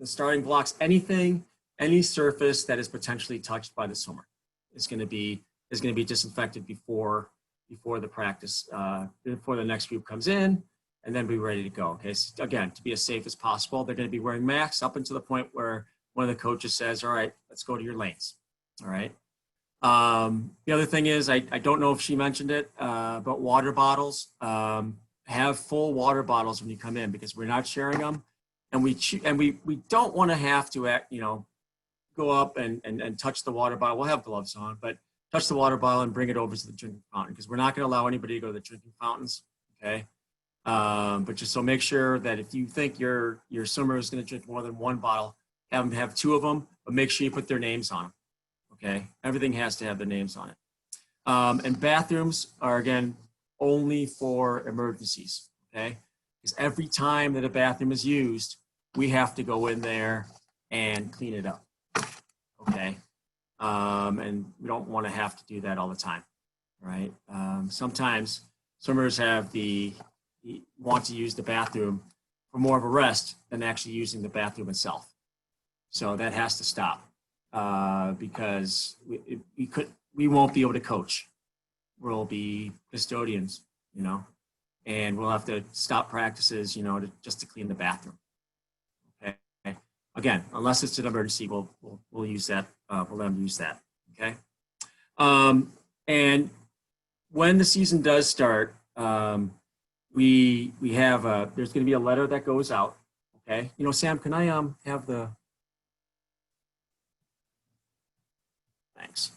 starting blocks, any surface that is potentially touched by the swimmer is going to be disinfected before the practice, before the next group comes in, and then be ready to go. Okay. So again, to be as safe as possible, they're going to be wearing masks up until the point where one of the coaches says, "All right, let's go to your lanes." All right. The other thing is, I don't know if she mentioned it, but water bottles, have full water bottles when you come in, because we're not sharing them, and we don't want to have to go up and touch the water bottle. We'll have gloves on, but touch the water bottle and bring it over to the drinking fountain, because we're not going to allow anybody to go to the drinking fountains. Okay. But just so make sure that if you think your swimmer is going to drink more than one bottle, have them have 2 of them, but make sure you put their names on them. Okay, everything has to have the names on it. And bathrooms are, again, only for emergencies. Okay, because every time that a bathroom is used, we have to go in there and clean it up. Okay, and we don't want to have to do that all the time, right? Sometimes swimmers want to use the bathroom for more of a rest than actually using the bathroom itself. So that has to stop. Because we won't be able to coach. We'll be custodians, and we'll have to stop practices, just to clean the bathroom. Okay. Again, unless it's an emergency, we'll use that. We'll let them use that. Okay. And when the season does start, we have there's going to be a letter that goes out. Okay. Sam, can I have the. Thanks.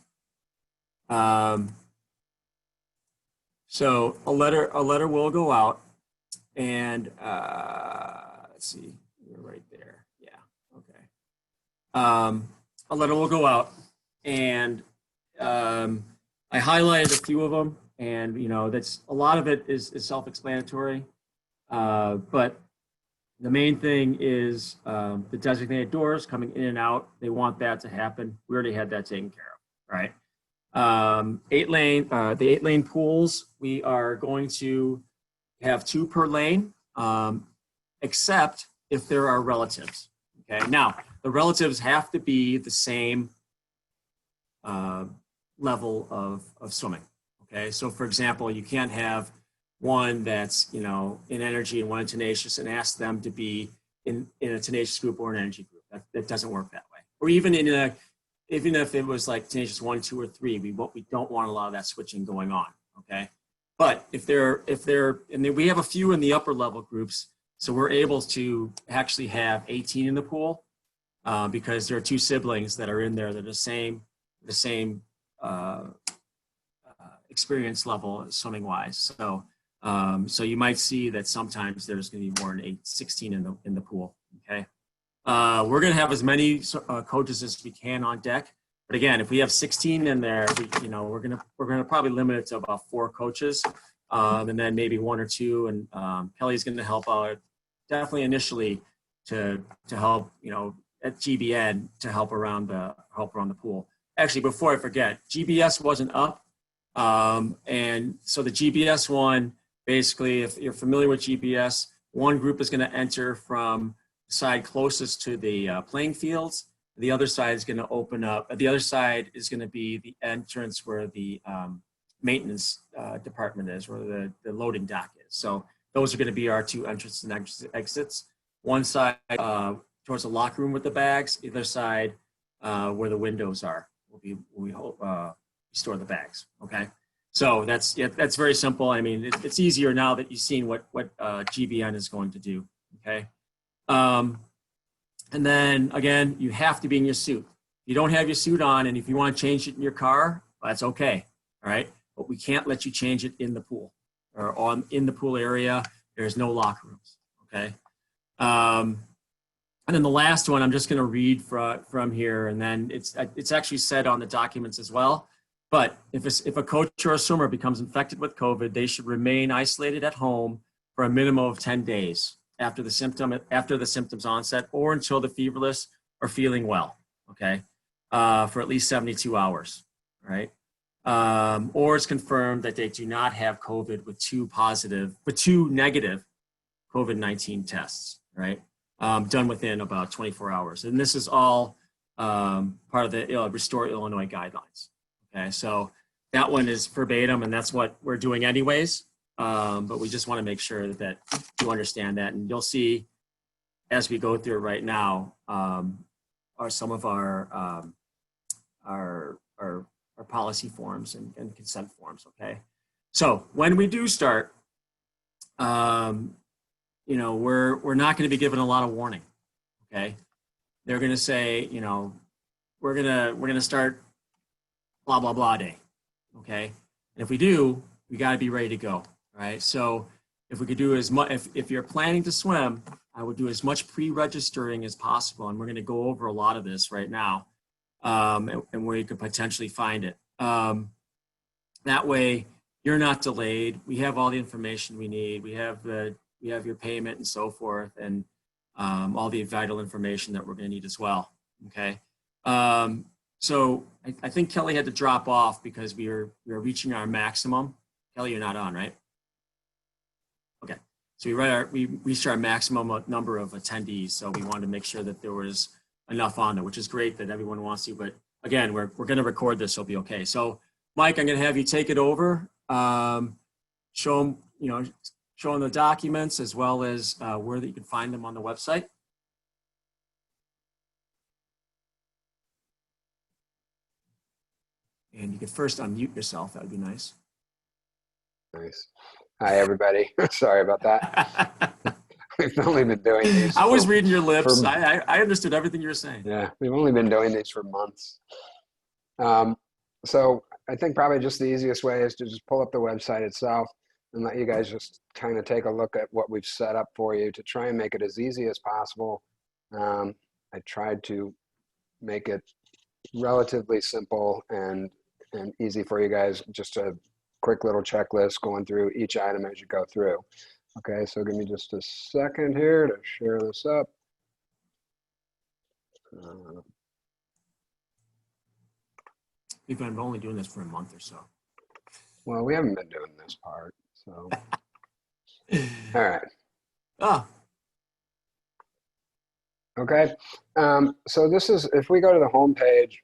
So a letter will go out, and let's see, you're right there. Yeah. Okay. A letter will go out, and I highlighted a few of them, and that's a lot of it is self-explanatory, but the main thing is the designated doors coming in and out. They want that to happen. We already had that taken care of, right? The 8-lane pools, we are going to have 2 per lane, except if there are relatives. Okay. Now, the relatives have to be the same level of swimming. Okay. So, for example, you can't have one that's in energy and one in tenacious and ask them to be in a tenacious group or an energy group. That doesn't work that way. Or even even if it was like tenacious 1, 2, or 3, we don't want a lot of that switching going on. Okay. But if they're and then we have a few in the upper level groups, So we're able to actually have 18 in the pool because there are two siblings that are in there that are the same experience level swimming wise. So so you might see that sometimes there's going to be more than 16 in the pool. Okay. We're going to have as many coaches as we can on deck. But again, if we have 16 in there, we're gonna probably limit it to about 4 coaches, and then maybe 1 or 2. And Kelly's going to help out definitely initially to help at GBN to help around the pool. Actually, before I forget, GBS wasn't up, and so the GBS one basically, if you're familiar with GBS, one group is going to enter from the side closest to the playing fields. The other side is going to open up. The other side is going to be the entrance where the maintenance department is, where the loading dock is. So those are going to be our 2 entrances and exits. One side towards the locker room with the bags. The other side where the windows are. We store the bags. Okay. So that's very simple. I mean, it's easier now that you've seen what GBN is going to do. Okay. And then again, you have to be in your suit. You don't have your suit on, and if you want to change it in your car, that's okay. All right. But we can't let you change it in the pool or in the pool area. There's no locker rooms. Okay. And then the last one, I'm just going to read from here, and then it's actually said on the documents as well. But if a coach or a swimmer becomes infected with COVID, they should remain isolated at home for a minimum of 10 days after the symptoms onset, or until the feverless are feeling well. Okay, for at least 72 hours. Right, or it's confirmed that they do not have COVID with 2 negative COVID-19 tests. Right. Done within about 24 hours. And this is all part of the Restore Illinois guidelines. Okay, so that one is verbatim, and that's what we're doing anyways. But we just want to make sure that you understand that. And you'll see as we go through it right now are some of our policy forms and consent forms. Okay, so when we do start, we're not going to be given a lot of warning. Okay, they're going to say, we're gonna start blah blah blah day. Okay, and if we do, we got to be ready to go. Right. So if we could do as much, if you're planning to swim, I would do as much pre-registering as possible, and we're going to go over a lot of this right now, and where you could potentially find it. That way, you're not delayed. We have all the information we need. We have your payment and so forth, and all the vital information that we're going to need as well. Okay. So I think Kelly had to drop off because we were reaching our maximum. Kelly, you're not on, right? Okay. So we reached our maximum number of attendees. So we wanted to make sure that there was enough on there, which is great that everyone wants to. But again, we're going to record this, so it'll be okay. So Mike, I'm going to have you take it over. Show them, showing the documents as well as where that you can find them on the website. And you could first unmute yourself. That would be nice. Nice. Hi, everybody. Sorry about that. We've only been doing these. I was reading your lips. I understood everything you were saying. Yeah, we've only been doing these for months. So I think probably just the easiest way is to just pull up the website itself and let you guys just kind of take a look at what we've set up for you to try and make it as easy as possible. I tried to make it relatively simple and easy for you guys, just a quick little checklist going through each item as you go through. Okay, so give me just a second here to share this up. We've been only doing this for a month or so. Well, we haven't been doing this part, so. All right. Ah. Okay, so this is, if we go to the home page,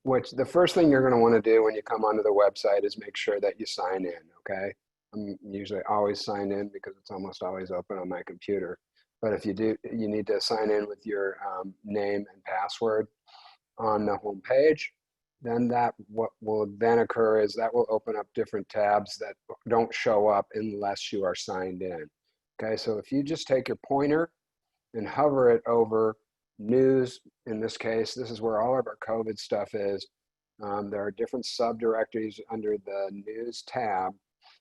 which the first thing you're going to want to do when you come onto the website is make sure that you sign in, okay? I'm usually always signed in because it's almost always open on my computer. But if you do, you need to sign in with your name and password on the home page. Then what will then occur is that will open up different tabs that don't show up unless you are signed in. Okay, so if you just take your pointer and hover it over news, in this case, this is where all of our COVID stuff is. There are different subdirectories under the news tab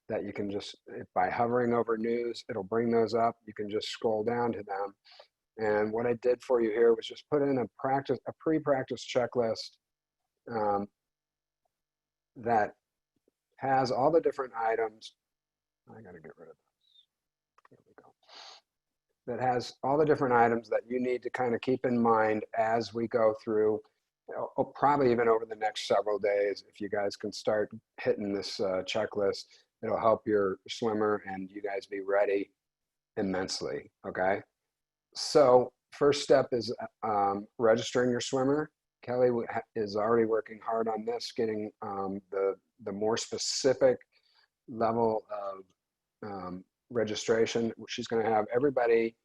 that you can just, by hovering over news, it'll bring those up. You can just scroll down to them. And what I did for you here was just put in a pre-practice checklist that has all the different items. I gotta get rid of this. There we go. That has all the different items that you need to kind of keep in mind as we go through, probably even over the next several days. If you guys can start hitting this checklist, it'll help your swimmer and you guys be ready immensely, okay? So first step is registering your swimmer. Kelly is already working hard on this, getting the more specific level of registration. She's going to have everybody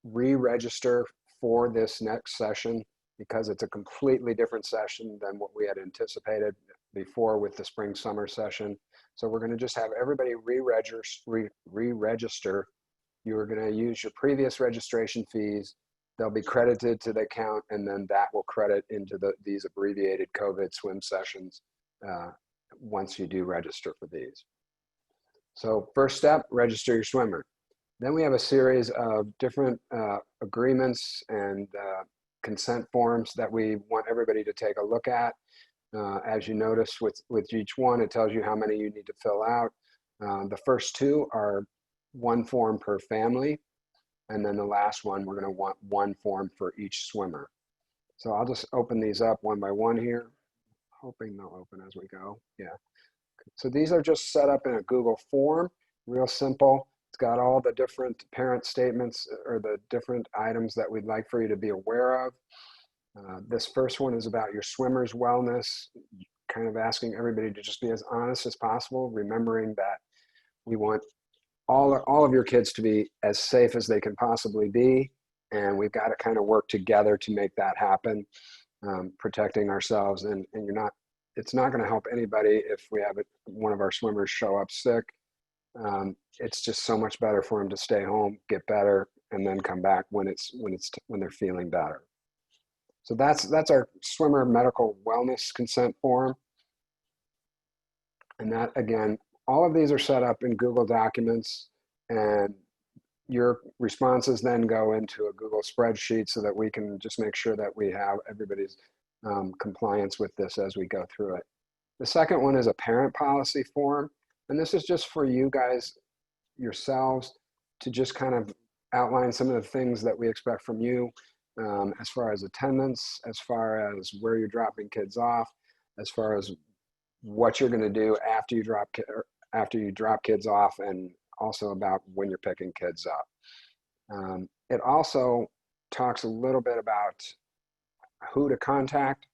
re-register for this next session because it's a completely different session than what we had anticipated before with the spring summer session. So we're going to just have everybody re-register. You are going to use your previous registration fees. They'll be credited to the account, and then that will credit into these abbreviated COVID swim sessions once you do register for these. So first step, register your swimmer. Then we have a series of different agreements and consent forms that we want everybody to take a look at. As you notice with each one, it tells you how many you need to fill out. The first two are one form per family. And then the last one, we're going to want one form for each swimmer. So I'll just open these up one by one here, hoping they'll open as we go. Yeah. So these are just set up in a Google form, real simple. It's got all the different parent statements or the different items that we'd like for you to be aware of. This first one is about your swimmer's wellness, kind of asking everybody to just be as honest as possible, remembering that we want all of your kids to be as safe as they can possibly be. And we've got to kind of work together to make that happen, protecting ourselves. And it's not going to help anybody if we have one of our swimmers show up sick. It's just so much better for them to stay home, get better, and then come back when they're feeling better. So that's our swimmer medical wellness consent form. And that, again, all of these are set up in Google Documents, and your responses then go into a Google spreadsheet so that we can just make sure that we have everybody's compliance with this as we go through it. The second one is a parent policy form, and this is just for you guys yourselves to just kind of outline some of the things that we expect from you as far as attendance, as far as where you're dropping kids off, as far as what you're going to do after you drop kids off, and also about when you're picking kids up. It also talks a little bit about who to contact,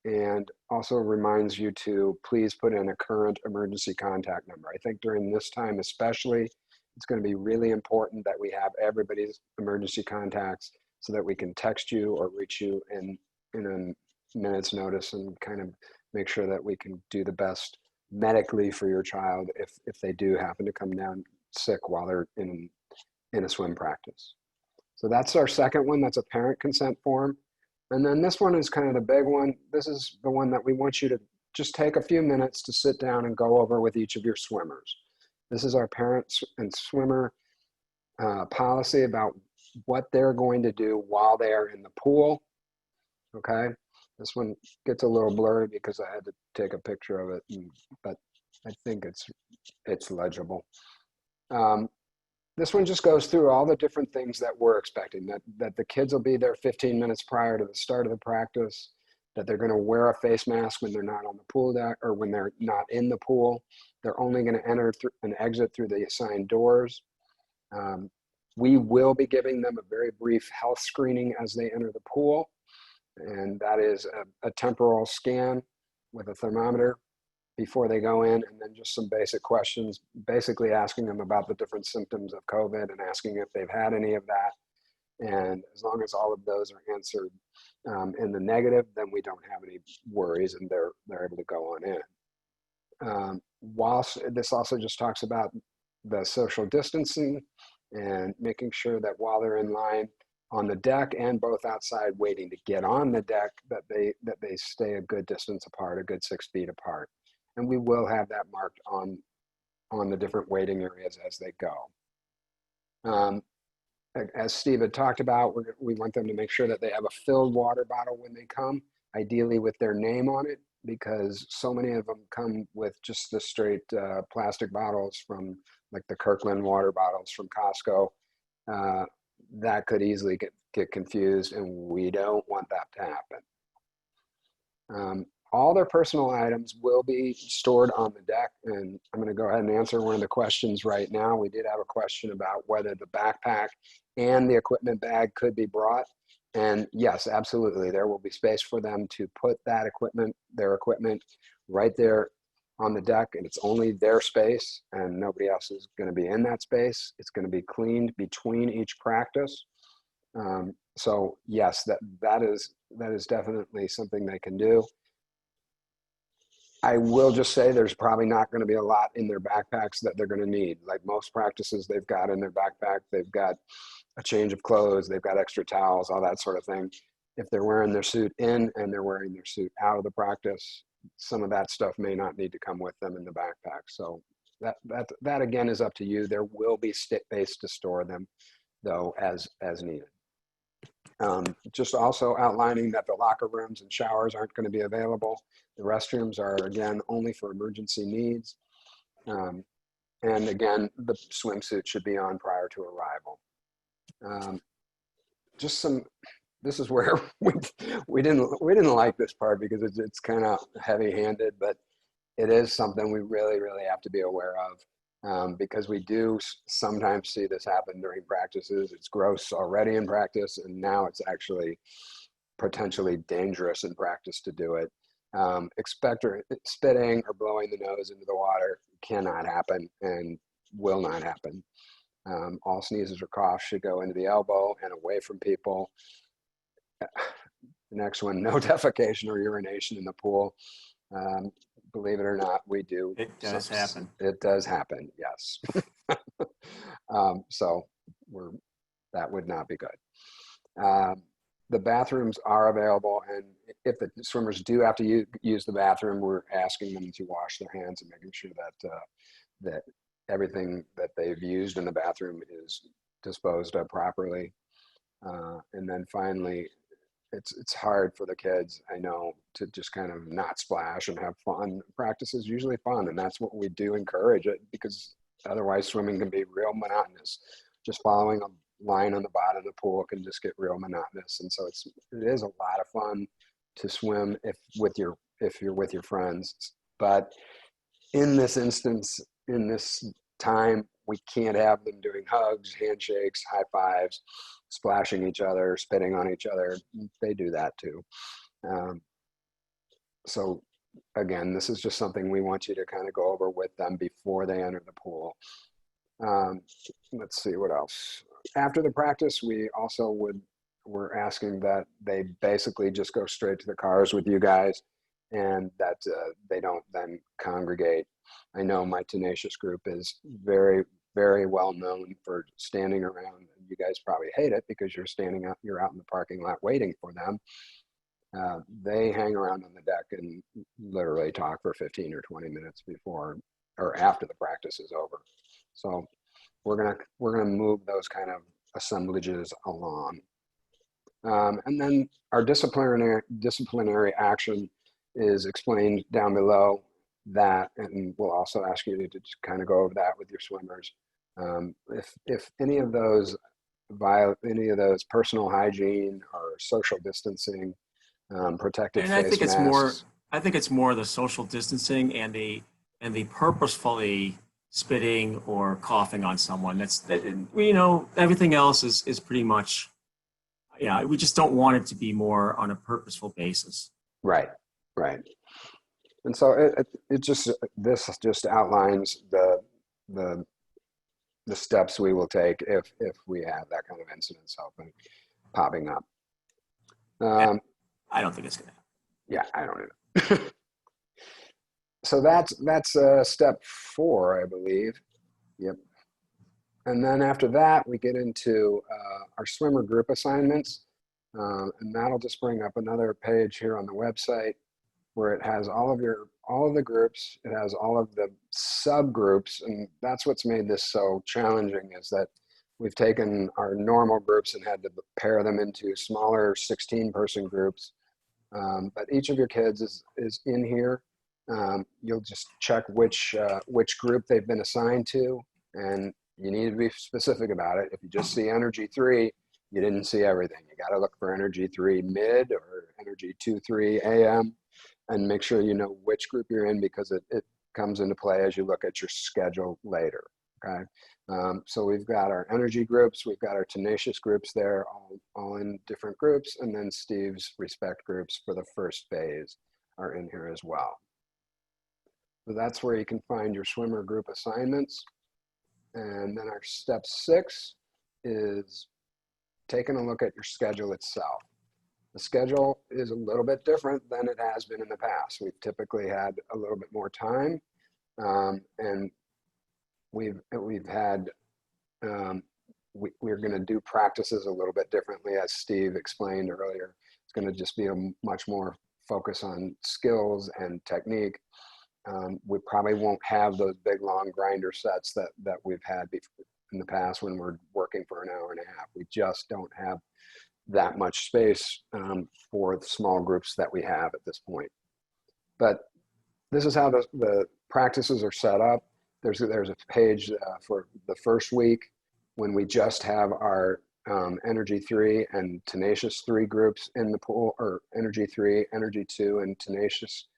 and also reminds you to please put in a current emergency contact number. I think during this time especially, it's going to be really important that we have everybody's emergency contacts so that we can text you or reach you in a minute's notice and kind of make sure that we can do the best medically for your child if they do happen to come down sick while they're in a swim practice. So that's our second one. That's a parent consent form. And then this one is kind of the big one. This is the one that we want you to just take a few minutes to sit down and go over with each of your swimmers. This is our parents and swimmer policy about what they're going to do while they are in the pool. Okay. This one gets a little blurry because I had to take a picture of it, but I think it's legible. This one just goes through all the different things that we're expecting, that the kids will be there 15 minutes prior to the start of the practice, that they're going to wear a face mask when they're not on the pool deck or when they're not in the pool. They're only going to enter and exit through the assigned doors. We will be giving them a very brief health screening as they enter the pool. And that is a temporal scan with a thermometer before they go in, and then just some basic questions, basically asking them about the different symptoms of COVID and asking if they've had any of that. And as long as all of those are answered in the negative, then we don't have any worries and they're able to go on in. Whilst this also just talks about the social distancing and making sure that while they're in line on the deck and both outside waiting to get on the deck, that they stay a good distance apart, a good 6 feet apart. And we will have that marked on the different waiting areas as they go. As Steve had talked about, we want them to make sure that they have a filled water bottle when they come, ideally with their name on it, because so many of them come with just the straight plastic bottles from like the Kirkland water bottles from Costco. That could easily get confused, and we don't want that to happen. All their personal items will be stored on the deck, and I'm going to go ahead and answer one of the questions right now. We did have a question about whether the backpack and the equipment bag could be brought, and yes, absolutely, there will be space for them to put that equipment, their equipment, right there on the deck, and it's only their space, and nobody else is going to be in that space. It's going to be cleaned between each practice. So yes, that is definitely something they can do. I will just say there's probably not going to be a lot in their backpacks that they're going to need. Like most practices, they've got in their backpack, they've got a change of clothes, they've got extra towels, all that sort of thing. If they're wearing their suit in and they're wearing their suit out of the practice, some of that stuff may not need to come with them in the backpack. So that again is up to you. There will be space to store them, though, as needed. Just also outlining that the locker rooms and showers aren't going to be available. The restrooms are, again, only for emergency needs. And again, the swimsuit should be on prior to arrival. This is where we didn't like this part because it's kind of heavy-handed, but it is something we really, really have to be aware of. Because we do sometimes see this happen during practices. It's gross already in practice, and now it's actually potentially dangerous in practice to do it. Spitting or blowing the nose into the water cannot happen and will not happen. All sneezes or coughs should go into the elbow and away from people. The next one, no defecation or urination in the pool. Believe it or not, we do. It does happen. It does happen, yes. So that would not be good. The bathrooms are available, and if the swimmers do have to use the bathroom, we're asking them to wash their hands and making sure that everything that they've used in the bathroom is disposed of properly. And then finally, it's hard for the kids, I know, to just kind of not splash and have fun. Practice is usually fun, and that's what we do encourage it, because otherwise swimming can be real monotonous. Just following a line on the bottom of the pool can just get real monotonous, and so it is a lot of fun to swim if you're with your friends. But in this instance, in this time, we can't have them doing hugs, handshakes, high fives, splashing each other, spitting on each other. They do that too. So again, this is just something we want you to kind of go over with them before they enter the pool. Let's see what else. After the practice, we're asking that they basically just go straight to the cars with you guys, and that they don't then congregate. I know my tenacious group is very, very well known for standing around. You guys probably hate it because you're out in the parking lot waiting for them. They hang around on the deck and literally talk for 15 or 20 minutes before or after the practice is over. So we're gonna move those kind of assemblages along. And then our disciplinary action is explained down below that, and we'll also ask you to just kind of go over that with your swimmers. If any of those personal hygiene or social distancing, protective And face masks. I think it's more the social distancing and the purposefully spitting or coughing on someone. Everything else is pretty much, we just don't want it to be more on a purposeful basis. Right. And so this just outlines the steps we will take if we have that kind of incident popping up. I don't think it's gonna. Yeah, I don't either. So that's step 4, I believe. Yep. And then after that, we get into our swimmer group assignments. And that'll just bring up another page here on the website where it has all of the groups. It has all of the subgroups. And that's what's made this so challenging, is that we've taken our normal groups and had to pair them into smaller 16-person groups. But each of your kids is in here. You'll just check which group they've been assigned to, and you need to be specific about it. If you just see energy 3, you didn't see everything. You got to look for energy 3 mid or energy 2-3 AM, and make sure you know which group you're in, because it comes into play as you look at your schedule later. Okay. So we've got our energy groups, we've got our tenacious groups there, all in different groups, and then Steve's respect groups for the first phase are in here as well. So that's where you can find your swimmer group assignments. And then our step 6 is taking a look at your schedule itself. The schedule is a little bit different than it has been in the past. We've typically had a little bit more time, and we're going to do practices a little bit differently, as Steve explained earlier. It's going to just be a much more focus on skills and technique. We probably won't have those big long grinder sets that we've had in the past when we're working for an hour and a half. We just don't have that much space for the small groups that we have at this point. But this is how the practices are set up. There's a page for the first week when we just have our energy 3 and tenacious 3 groups in the pool, or energy 3, energy 2, and tenacious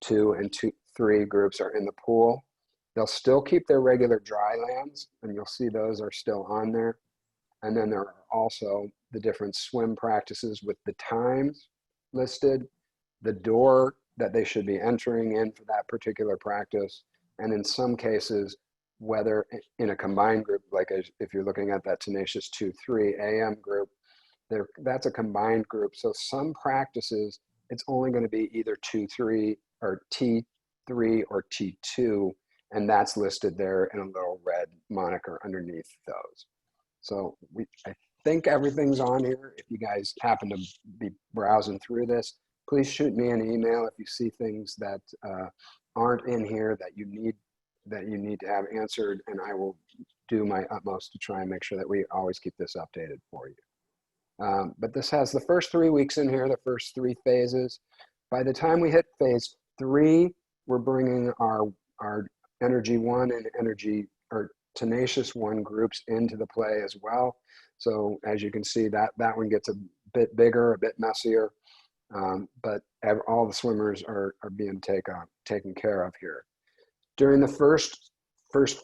2 and 3 groups are in the pool. They'll still keep their regular dry lands, and you'll see those are still on there. And then there are also the different swim practices with the times listed, the door that they should be entering in for that particular practice, and in some cases, whether in a combined group, like if you're looking at that tenacious 2-3 AM group, that's a combined group. So some practices, it's only going to be either 2-3 or T3 or T2, and that's listed there in a little red moniker underneath those. So I think everything's on here. If you guys happen to be browsing through this, please shoot me an email if you see things that aren't in here that you need to have answered, and I will do my utmost to try and make sure that we always keep this updated for you. But this has the first 3 weeks in here, the first 3 phases. By the time we hit phase 3, we're bringing our energy 1 and energy, or tenacious 1 groups into the play as well. So as you can see, that one gets a bit bigger, a bit messier, but all the swimmers are being taken care of here. During the first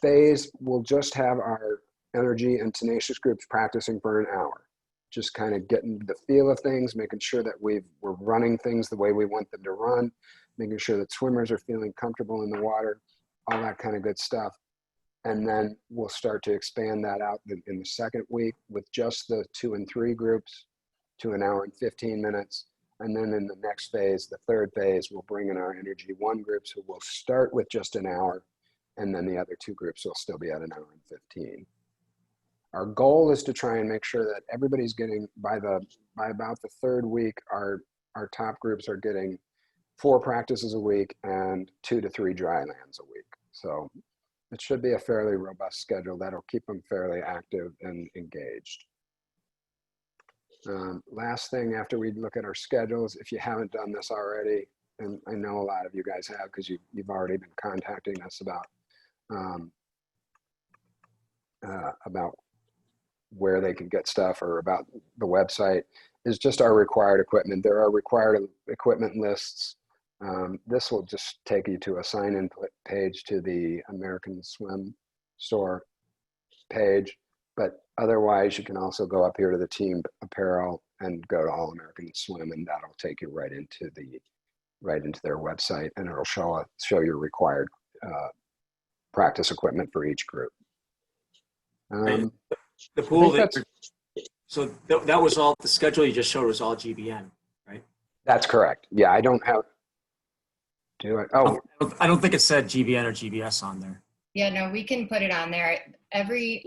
phase, we'll just have our energy and tenacious groups practicing for an hour, just kind of getting the feel of things, making sure that we're running things the way we want them to run, making sure that swimmers are feeling comfortable in the water, all that kind of good stuff. And then we'll start to expand that out in the second week with just the 2 and 3 groups to an hour and 15 minutes. And then in the next phase, the third phase, we'll bring in our energy 1 groups, who will start with just an hour, and then the other 2 groups will still be at an hour and 15. Our goal is to try and make sure that everybody's getting, by about the third week, our top groups are getting 4 practices a week and 2 to 3 dry lands a week. So it should be a fairly robust schedule that'll keep them fairly active and engaged. Last thing, after we look at our schedules, if you haven't done this already, and I know a lot of you guys have, because you've already been contacting us about where they can get stuff, or about the website, is just our required equipment. There are required equipment lists. This will just take you to a sign-in page to the American Swim Store page. But otherwise, you can also go up here to the team apparel and go to All American Swim, and that'll take you right into their website, and it'll show your required practice equipment for each group. The pool, that was all, the schedule you just showed was all GBN, right? That's correct. Yeah, I don't have, do I? Oh, I don't think it said GBN or GBS on there. Yeah, no, we can put it on there.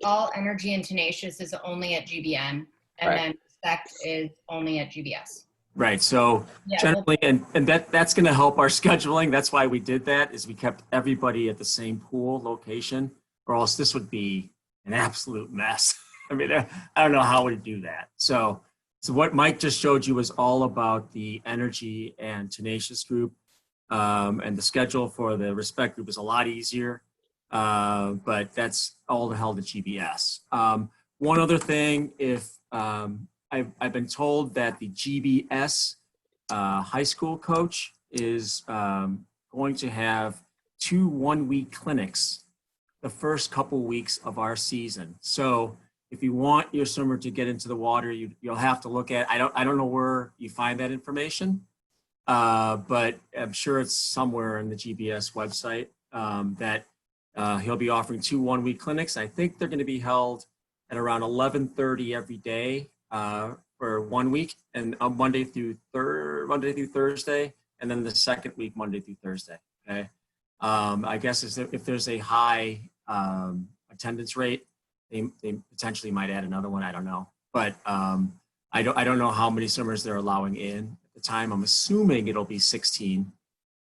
All energy and tenacious is only at GBN, and Right. then respect is only at GBS. Right. So Yeah, generally, and that's going to help our scheduling. That's why we did that, is we kept everybody at the same pool location, or else this would be an absolute mess. I mean, I don't know how we do that. So what Mike just showed you was all about the energy and tenacious group, and the schedule for the respect group is a lot easier. But that's all held at GBS. One other thing, if I've been told that the GBS high school coach is going to have 2 1-week clinics the first couple weeks of our season. So if you want your swimmer to get into the water, you'll have to look at, I don't know where you find that information, but I'm sure it's somewhere in the GBS website, that he'll be offering 2 1-week clinics. I think they're going to be held at around 11:30 every day for 1 week, and Monday through Thursday, and then the second week Monday through Thursday. Okay, I guess if there's a high attendance rate, they potentially might add another one. I don't know, but I don't know how many swimmers they're allowing in at the time. I'm assuming it'll be 16,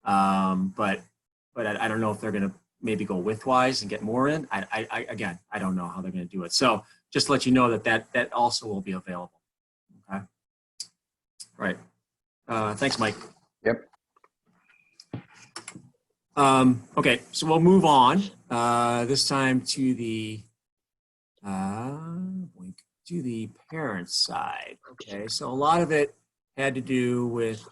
but I don't know if they're going to maybe go widthwise and get more in. Again, I don't know how they're going to do it. So just to let you know that also will be available. Okay. Right. Thanks, Mike. Yep. Okay, so we'll move on this time to the parent side. Okay, so a lot of it had to do with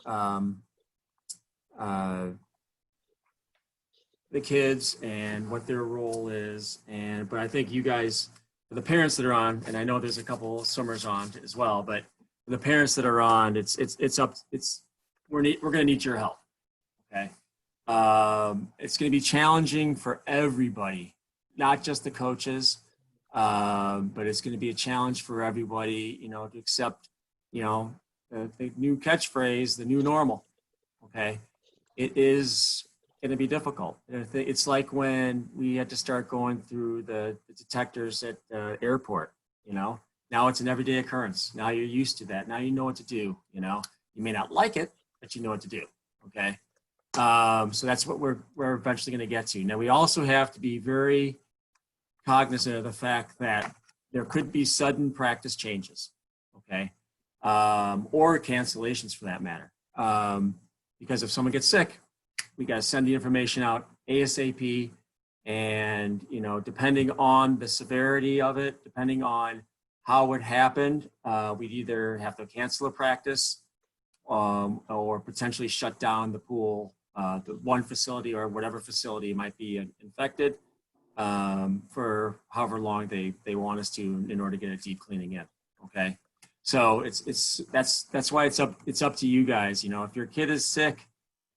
the kids and what their role is, but I think you guys, for the parents that are on, and I know there's a couple swimmers on as well, but for the parents that are on, we're going to need your help. Okay. It's going to be challenging for everybody, not just the coaches, but it's going to be a challenge for everybody, to accept, the new catchphrase, the new normal. Okay. It is going to be difficult. It's like when we had to start going through the detectors at the airport, now it's an everyday occurrence. Now you're used to that. Now you know what to do, you may not like it, but you know what to do. Okay. So that's what we're eventually going to get to. Now we also have to be very cognizant of the fact that there could be sudden practice changes, okay, or cancellations for that matter. Because if someone gets sick, we got to send the information out ASAP, and depending on the severity of it, depending on how it happened, we'd either have to cancel a practice, or potentially shut down the pool, the one facility or whatever facility might be infected, for however long they want us to in order to get a deep cleaning in. Okay, so that's why it's up to you guys. If your kid is sick,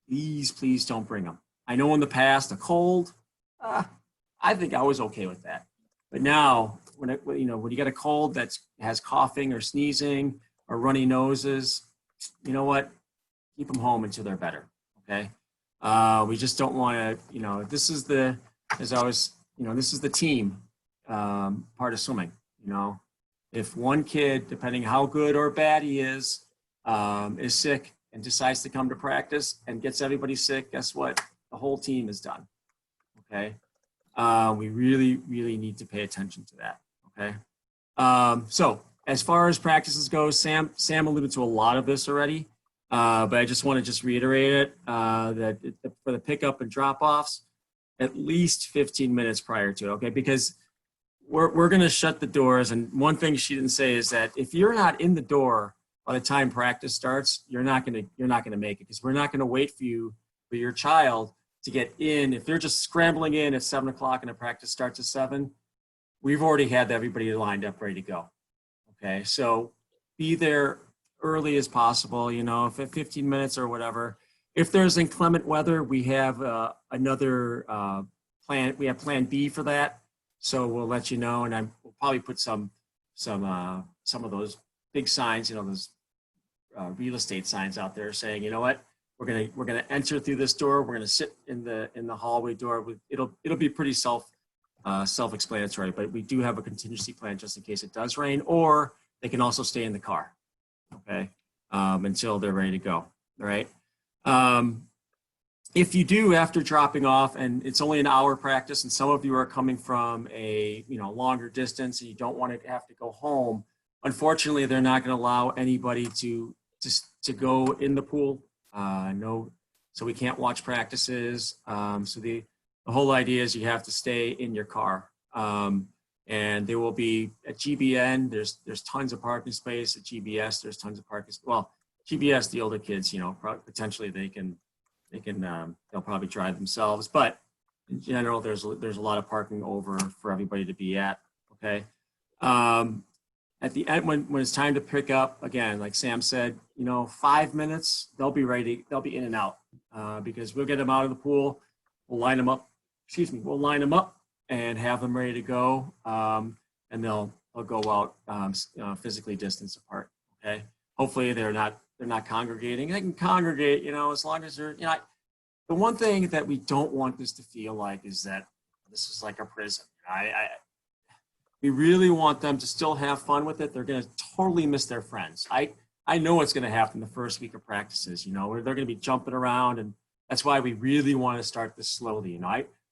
please don't bring them. I know in the past a cold, I think I was okay with that, but now when you get a cold that has coughing or sneezing or runny noses, you know what? Keep them home until they're better. Okay. We just don't want to, this is the team part of swimming. If one kid, depending how good or bad he is sick and decides to come to practice and gets everybody sick, guess what? The whole team is done. Okay. We really need to pay attention to that. Okay. So as far as practices go, Sam alluded to a lot of this already, but I just want to reiterate it, that for the pickup and drop-offs, at least 15 minutes prior to, okay? Because we're going to shut the doors, and one thing she didn't say is that if you're not in the door by the time practice starts, you're not going to make it, because we're not going to wait for your child to get in. If they're just scrambling in at 7 o'clock and the practice starts at 7, we've already had everybody lined up, ready to go. Okay, so be there early as possible, if at 15 minutes or whatever. If there's inclement weather, we have another plan. We have plan B for that. So we'll let you know, and we'll probably put some of those big signs, those real estate signs out there saying, you know what, we're gonna enter through this door. We're gonna sit in the hallway door. It'll be pretty self-explanatory, but we do have a contingency plan just in case it does rain, or they can also stay in the car, okay, until they're ready to go, all right? If you do, after dropping off, and it's only an hour practice, and some of you are coming from a longer distance and you don't want to have to go home, unfortunately, they're not going to allow anybody to go in the pool. No, so we can't watch practices. So the whole idea is you have to stay in your car. And there will be at GBN, there's tons of parking space. At GBS, there's tons of parking. Well, GBS, the older kids, potentially they'll probably drive themselves, but in general, there's a lot of parking over for everybody to be at. Okay. At the end, when it's time to pick up, again, like Sam said, 5 minutes, they'll be ready. They'll be in and out because we'll get them out of the pool. We'll line them up. We'll line them up and have them ready to go. And they'll go out physically distanced apart. Okay. Hopefully they're not congregating. They can congregate, as long as they're, the one thing that we don't want this to feel like is that this is like a prison. We really want them to still have fun with it. They're going to totally miss their friends. I know what's going to happen the first week of practices, where they're going to be jumping around, and that's why we really want to start this slowly.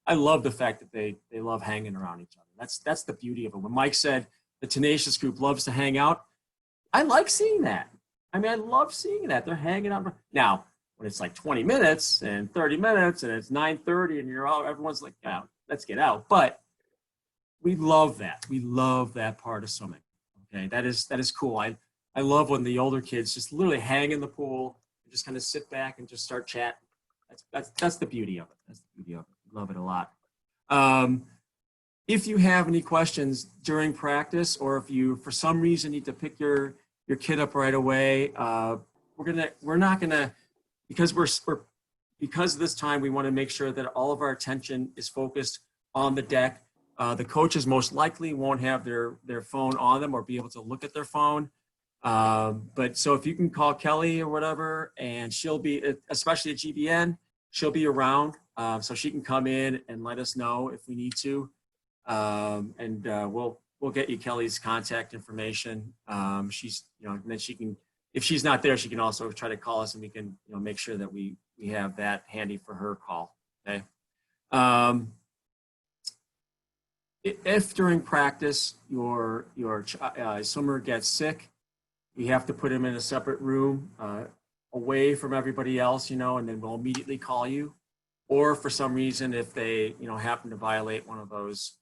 I love the fact that they love hanging around each other. That's the beauty of it. When Mike said the tenacious group loves to hang out, I like seeing that. I love seeing that. They're hanging out. Now, when it's like 20 minutes and 30 minutes and it's 9:30 and you're all, everyone's like, yeah, let's get out. But we love that. We love that part of swimming. Okay, that is cool. I love when the older kids just literally hang in the pool and just kind of sit back and just start chatting. That's the beauty of it. That's the beauty of it. Love it a lot. If you have any questions during practice, or if you for some reason need to pick your kid up right away, we're not gonna, because of this time, we want to make sure that all of our attention is focused on the deck. The coaches most likely won't have their phone on them or be able to look at their phone. But so if you can call Kelly or whatever, and she'll be, especially at GBN, she'll be around, so she can come in and let us know if we need to. And we'll get you Kelly's contact information. She's, and then she can, if she's not there, she can also try to call us, and we can, make sure that we have that handy for her call. Okay. If during practice your swimmer gets sick, we have to put him in a separate room away from everybody else, and then we'll immediately call you. Or for some reason, if they, happen to violate one of those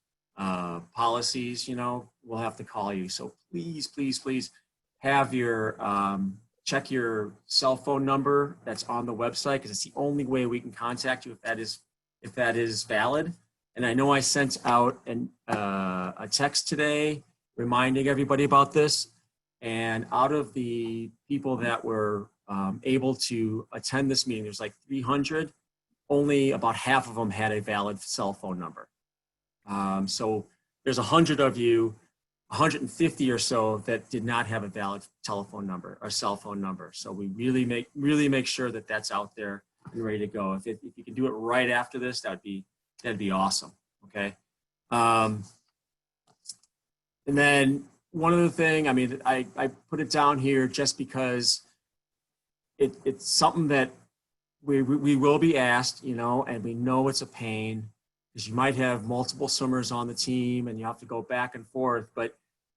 policies, we'll have to call you. So please, please, please have your, check your cell phone number that's on the website, because it's the only way we can contact you if that is valid. And I know I sent out a text today reminding everybody about this. And out of the people that were able to attend this meeting, there's like 300, only about half of them had a valid cell phone number. So there's 100 of you, 150 or so that did not have a valid telephone number or cell phone number. So we really make sure that that's out there and ready to go. If you can do it right after this, that'd be awesome. Okay. And then one other thing, I put it down here just because it's something that we will be asked, and we know it's a pain, because you might have multiple swimmers on the team and you have to go back and forth. But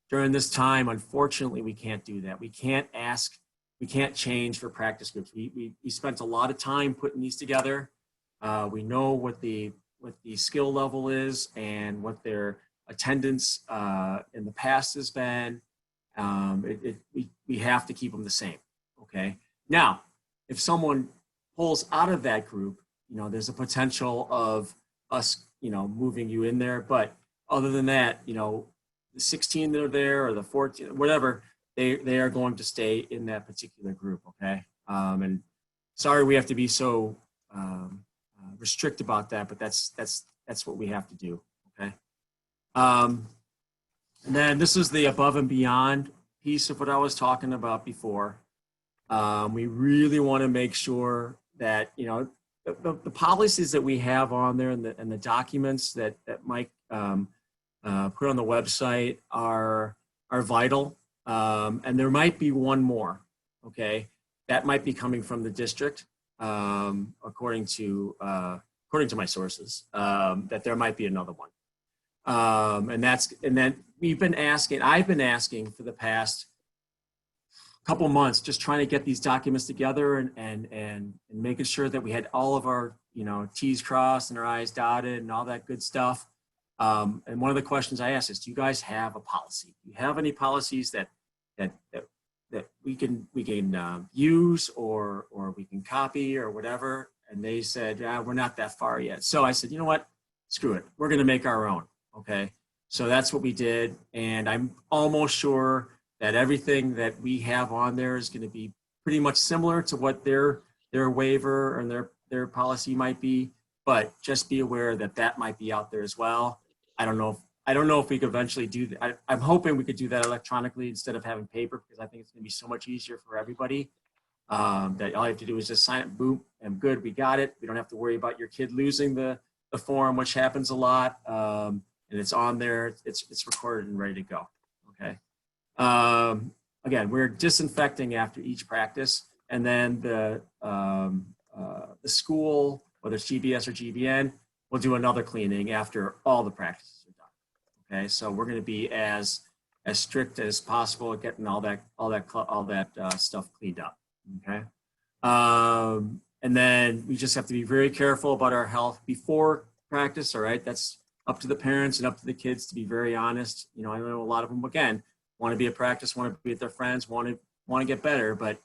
during this time, unfortunately, we can't do that. We can't change for practice groups. We spent a lot of time putting these together. We know what the skill level is and what their attendance in the past has been. We have to keep them the same. Okay. Now, if someone pulls out of that group, there's a potential of us, moving you in there. But other than that, the 16 that are there, or the 14, whatever, they are going to stay in that particular group. Okay. And sorry we have to be so restrict about that, but that's what we have to do. Okay. And then this is the above and beyond piece of what I was talking about before. We really want to make sure that, the policies that we have on there and the documents that Mike put on the website are vital. And there might be one more, okay? That might be coming from the district, according to my sources, that there might be another one. And then I've been asking for the past couple months, just trying to get these documents together and making sure that we had all of our, T's crossed and our I's dotted and all that good stuff. And one of the questions I asked is, do you guys have a policy? Do you have any policies that we can use or we can copy or whatever? And they said, we're not that far yet. So I said, you know what? Screw it. We're going to make our own. Okay. So that's what we did. And I'm almost sure that everything that we have on there is going to be pretty much similar to what their waiver and their policy might be, but just be aware that that might be out there as well. I don't know if we could eventually do that. I'm hoping we could do that electronically instead of having paper, because I think it's going to be so much easier for everybody. That all you have to do is just sign it, boom, and good, we got it. We don't have to worry about your kid losing the form, which happens a lot. And it's on there, it's recorded and ready to go. Okay. Again, we're disinfecting after each practice, and then the school, whether it's GBS or GBN, will do another cleaning after all the practices are done. Okay, so we're going to be as strict as possible at getting all that stuff cleaned up. Okay, and then we just have to be very careful about our health before practice. All right, that's up to the parents and up to the kids to be very honest. I know a lot of them, again, want to be at practice, want to be with their friends, want to get better, but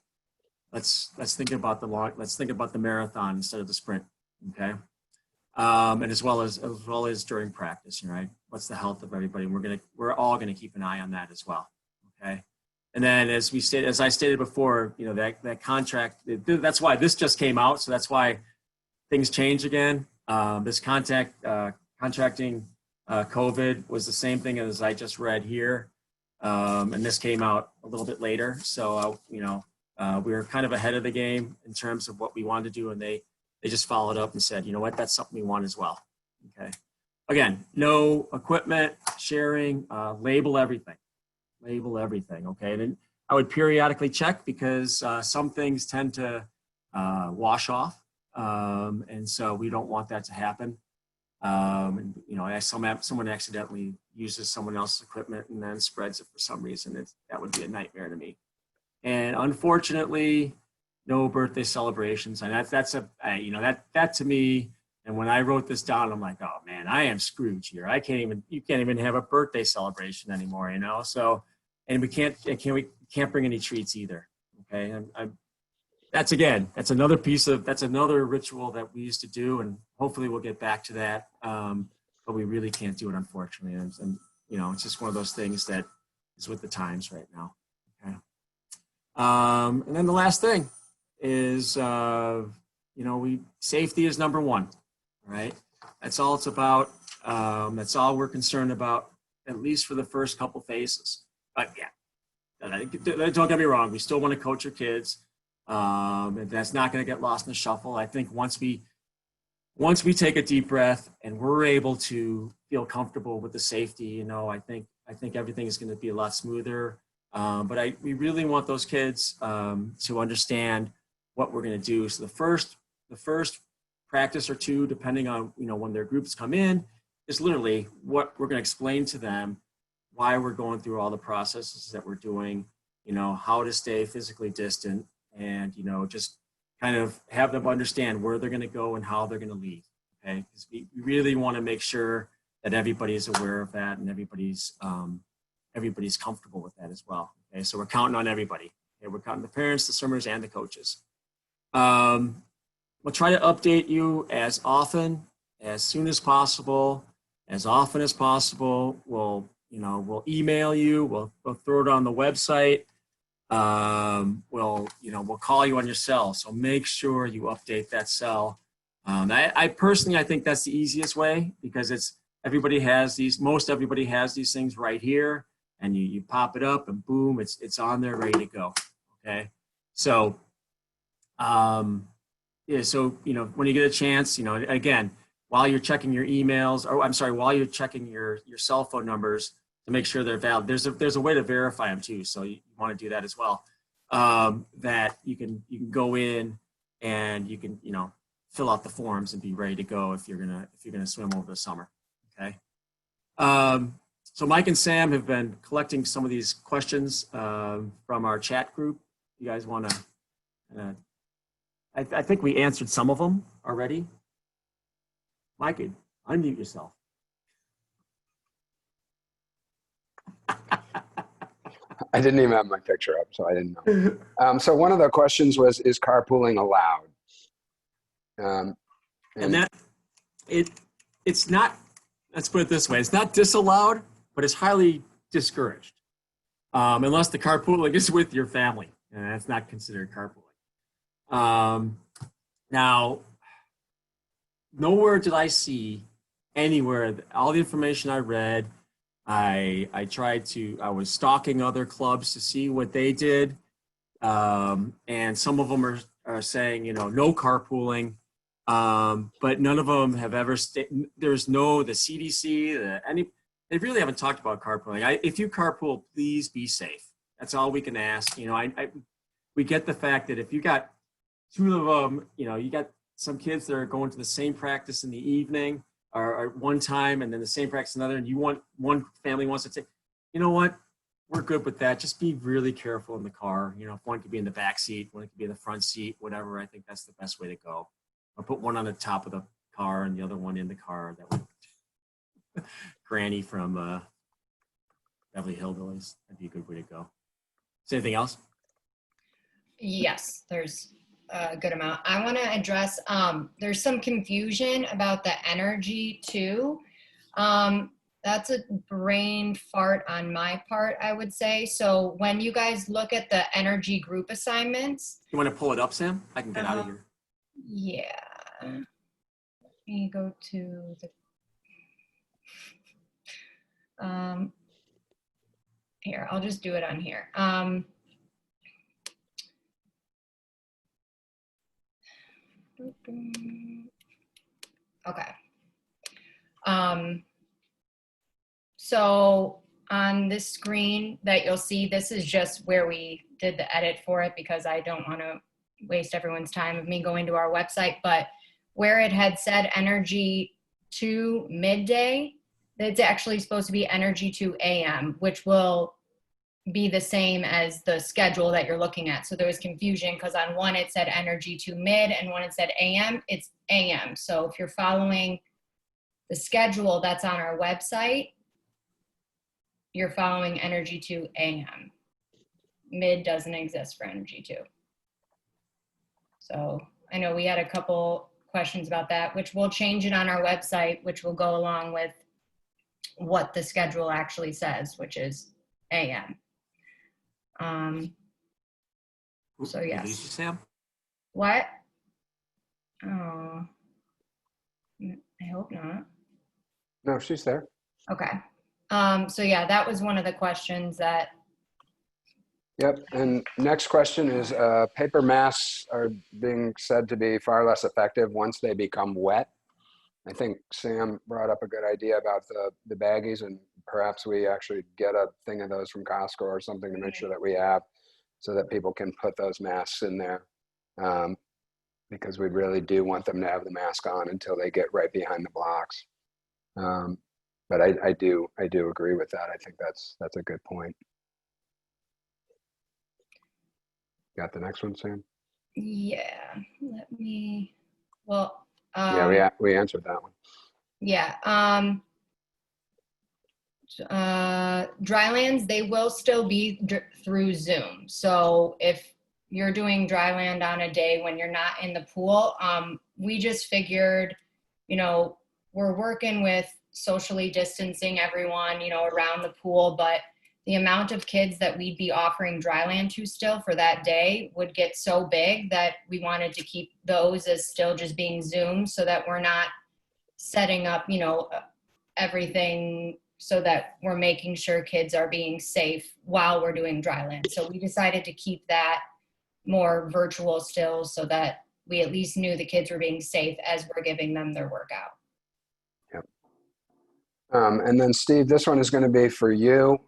let's think about the marathon instead of the sprint. Okay. And as well as during practice, right? What's the health of everybody? We're all going to keep an eye on that as well. Okay. And then as I stated before, that contract, that's why this just came out. So that's why things change again. This contracting COVID was the same thing as I just read here. And this came out a little bit later. So, we were kind of ahead of the game in terms of what we wanted to do. And they just followed up and said, you know what, that's something we want as well. Okay. Again, no equipment sharing, label everything. Okay. And then I would periodically check, because some things tend to wash off. And so we don't want that to happen. Someone accidentally uses someone else's equipment and then spreads it for some reason. That would be a nightmare to me. And unfortunately, no birthday celebrations. And that to me, and when I wrote this down, I'm like, oh man, I am Scrooge here. You can't even have a birthday celebration anymore, So, and we can't bring any treats either. Okay. That's another ritual that we used to do, and hopefully we'll get back to that. But we really can't do it, unfortunately. And it's just one of those things that is with the times right now. Okay. And then the last thing is, safety is number one, right? That's all it's about. That's all we're concerned about, at least for the first couple phases. But yeah, don't get me wrong. We still want to coach our kids. And that's not going to get lost in the shuffle. I think once we take a deep breath and we're able to feel comfortable with the safety, I think everything is going to be a lot smoother. But we really want those kids to understand what we're going to do. So the first practice or two, depending on when their groups come in, is literally what we're going to explain to them, why we're going through all the processes that we're doing, how to stay physically distant, and just kind of have them understand where they're going to go and how they're going to leave. Okay, because we really want to make sure that everybody is aware of that and everybody's comfortable with that as well. Okay, so we're counting on everybody. Okay, we're counting the parents, the swimmers, and the coaches. We'll try to update you as soon as possible, as often as possible. We'll email you. We'll throw it on the website. We'll call you on your cell. So make sure you update that cell. I personally think that's the easiest way, because most everybody has these things right here, and you pop it up and boom, it's on there ready to go. Okay. So, yeah, so, when you get a chance, again, while you're checking your emails, or I'm sorry, while you're checking your cell phone numbers to make sure they're valid, there's a way to verify them too. So you want to do that as well. That you can go in and you can, fill out the forms and be ready to go if you're gonna swim over the summer. Okay. So Mike and Sam have been collecting some of these questions from our chat group. You guys want to? I think we answered some of them already. Mike, unmute yourself. I didn't even have my picture up, so I didn't know. So one of the questions was, is carpooling allowed? And that it's not, let's put it this way, it's not disallowed, but it's highly discouraged. Unless the carpooling is with your family, and that's not considered carpooling. Now, nowhere did I see anywhere, all the information I read, I was stalking other clubs to see what they did. And some of them are saying, no carpooling. But none of them have ever, there's no, the CDC, they really haven't talked about carpooling. If you carpool, please be safe. That's all we can ask. We get the fact that if you got two of them, you got some kids that are going to the same practice in the evening or one time and then the same practice another, and one family wants to take, you know what? We're good with that. Just be really careful in the car. If one could be in the back seat, one could be in the front seat, whatever. I think that's the best way to go. Or put one on the top of the car and the other one in the car. That would Granny from Beverly Hillbillies. That'd be a good way to go. Is there anything else? Yes, there's a good amount. I want to address, there's some confusion about the energy too. That's a brain fart on my part, I would say. So when you guys look at the energy group assignments. You want to pull it up, Sam? I can get out of here. Yeah. Let me go to the, here, I'll just do it on here. Okay. So on this screen that you'll see, this is just where we did the edit for it because I don't want to waste everyone's time of me going to our website, but where it had said energy to midday, it's actually supposed to be energy to AM, which will be the same as the schedule that you're looking at. So there was confusion because on one it said energy to mid and one it said AM, it's AM. So if you're following the schedule that's on our website, you're following energy to AM. Mid doesn't exist for energy to. So I know we had a couple questions about that, which we'll change it on our website, which will go along with what the schedule actually says, which is AM. So yes. Did you, Sam? What? Oh, I hope not. No, she's there. Okay. So yeah, that was one of the questions that. Yep. And next question is, paper masks are being said to be far less effective once they become wet. I think Sam brought up a good idea about the baggies, and perhaps we actually get a thing of those from Costco or something to make sure that we have, so that people can put those masks in there, because we really do want them to have the mask on until they get right behind the blocks. But I do agree with that. I think that's a good point. Got the next one, Sam? Yeah. Let me. Well. Yeah, we answered that one. Yeah. Drylands, they will still be through Zoom. So if you're doing dryland on a day when you're not in the pool, we just figured, we're working with socially distancing everyone, around the pool, but the amount of kids that we'd be offering dryland to still for that day would get so big that we wanted to keep those as still just being Zoom, so that we're not setting up, everything so that we're making sure kids are being safe while we're doing dryland. So we decided to keep that more virtual still, so that we at least knew the kids were being safe as we're giving them their workout. Yep. And then Steve, this one is going to be for you.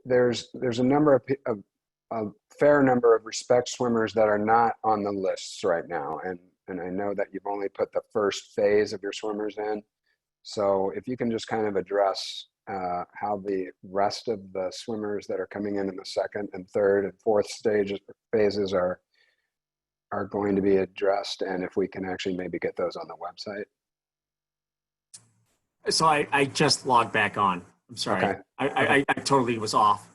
There's a number of a fair number of respect swimmers that are not on the lists right now. And I know that you've only put the first phase of your swimmers in. So if you can just kind of address how the rest of the swimmers that are coming in the second and third and fourth phases are going to be addressed, and if we can actually maybe get those on the website. So I just logged back on. I'm sorry. Okay. I totally was off.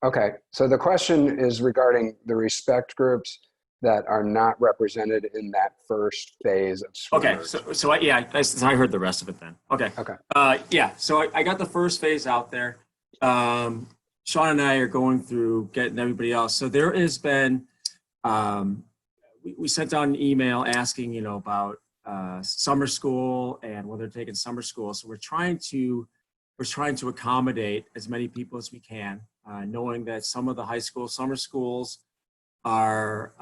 Okay, so the question is regarding the respect groups that are not represented in that first phase of swimmers. Okay, so I heard the rest of it then. Okay. Okay. Yeah, so I got the first phase out there. Sean and I are going through getting everybody else. So there has been, we sent out an email asking, about summer school and whether they're taking summer school. So we're trying to accommodate as many people as we can, knowing that some of the high school summer schools are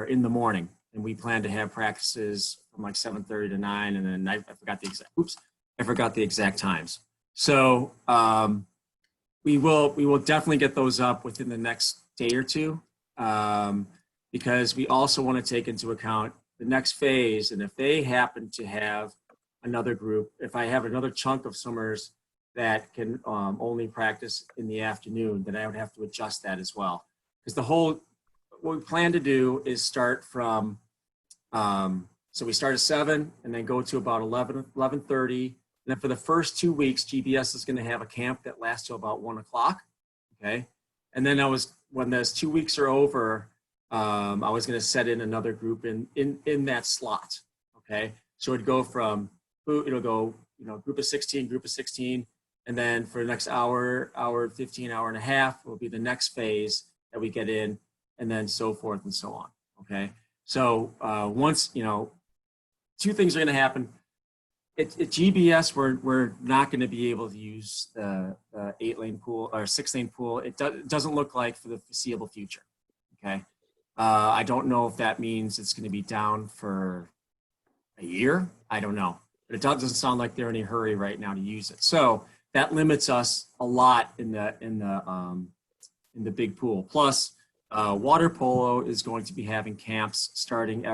in the morning, and we plan to have practices from like 7:30 to 9, and then I forgot the exact times. So we will definitely get those up within the next day or two, because we also want to take into account the next phase, and if they happen to have another group, if I have another chunk of swimmers that can only practice in the afternoon, then I would have to adjust that as well. Because what we plan to do is start from, so we start at 7 and then go to about 11:30. And then for the first 2 weeks, GBS is going to have a camp that lasts till about 1 o'clock. Okay. And then when those 2 weeks are over, I was going to set in another group in that slot. Okay. So it'll go, group of 16, and then for the next hour 15, hour and a half will be the next phase that we get in, and then so forth and so on. Okay. So once, two things are going to happen. At GBS, we're not going to be able to use the 8-lane pool or 6-lane pool. It doesn't look like for the foreseeable future. Okay. I don't know if that means it's going to be down for a year. I don't know, but it doesn't sound like they're in a hurry right now to use it. So that limits us a lot in the big pool. Plus, water polo is going to be having camps starting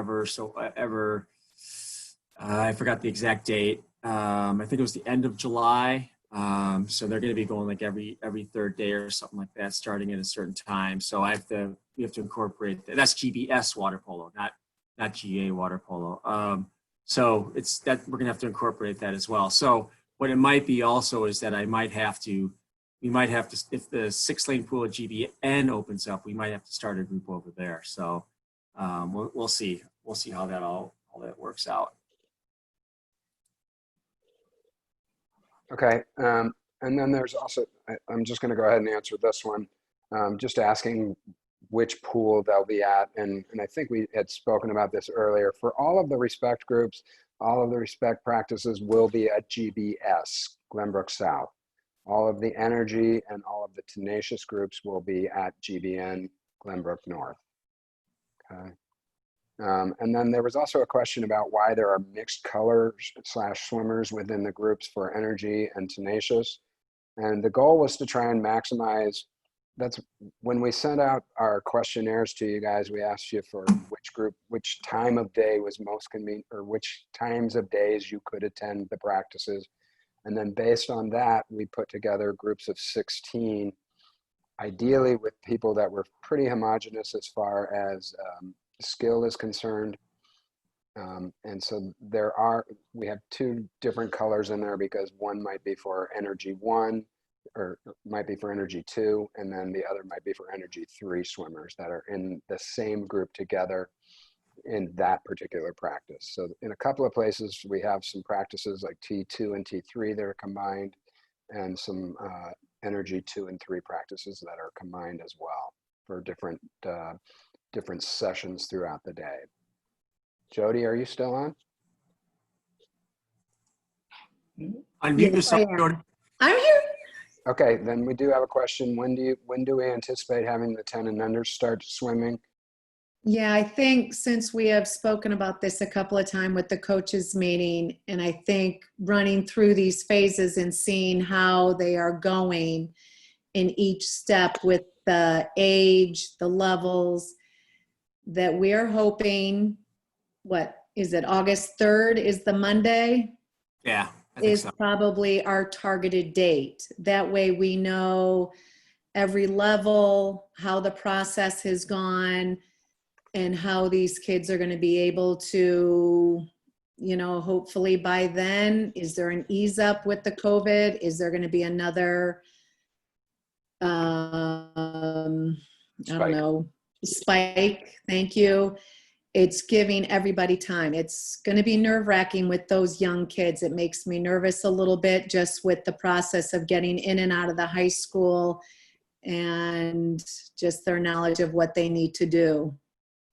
I forgot the exact date. I think it was the end of July. So they're going to be going like every third day or something like that, starting at a certain time. So we have to incorporate that. That's GBS water polo, not GA water polo. So it's that we're going to have to incorporate that as well. So what it might be also is that we might have to, if the 6-lane pool at GBN opens up, we might have to start a group over there. So we'll see. We'll see how that works out. Okay. And then there's also, I'm just going to go ahead and answer this one. Just asking which pool they'll be at. And I think we had spoken about this earlier. For all of the respect groups, all of the respect practices will be at GBS, Glenbrook South. All of the energy and all of the tenacious groups will be at GBN, Glenbrook North. Okay. And then there was also a question about why there are mixed colors / swimmers within the groups for energy and tenacious. And the goal was to try and maximize. That's when we sent out our questionnaires to you guys, we asked you for which group, which time of day was most convenient, or which times of days you could attend the practices. And then based on that, we put together groups of 16, ideally with people that were pretty homogenous as far as skill is concerned. And so we have 2 different colors in there because one might be for energy 1, or might be for energy 2, and then the other might be for energy 3 swimmers that are in the same group together in that particular practice. So in a couple of places, we have some practices like T2 and T3 that are combined, and some energy 2 and 3 practices that are combined as well for different sessions throughout the day. Jody, are you still on? Unmute yourself, Jody. I'm here. Okay, then we do have a question. When do we anticipate having the 10 and under start swimming? Yeah, I think since we have spoken about this a couple of times with the coaches meeting, and I think running through these phases and seeing how they are going in each step with the age, the levels, that we're hoping, what is it, August 3rd is the Monday? Yeah, I think Is so. probably our targeted date. That way we know every level, how the process has gone, and how these kids are going to be able to, hopefully by then, is there an ease up with the COVID? Is there going to be another, I don't Spike. know, spike? Thank you. It's giving everybody time. It's going to be nerve wracking with those young kids. It makes me nervous a little bit just with the process of getting in and out of the high school and just their knowledge of what they need to do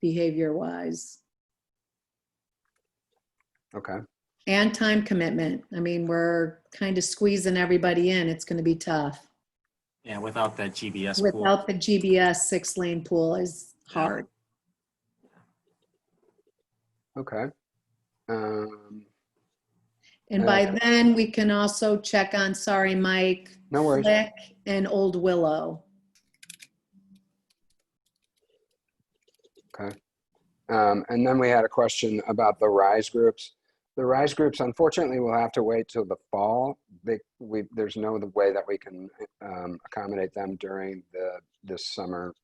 behavior wise. Okay. And time commitment. I mean, we're kind of squeezing everybody in. It's going to be tough. Yeah, without that GBS pool. Without the GBS 6-lane pool is hard. Okay. And by then we can also check on, sorry, Mike, No worries. Flick and Old Willow. Okay. And then we had a question about the RISE groups. The RISE groups, unfortunately, will have to wait till the fall. There's no way that we can accommodate them during these summer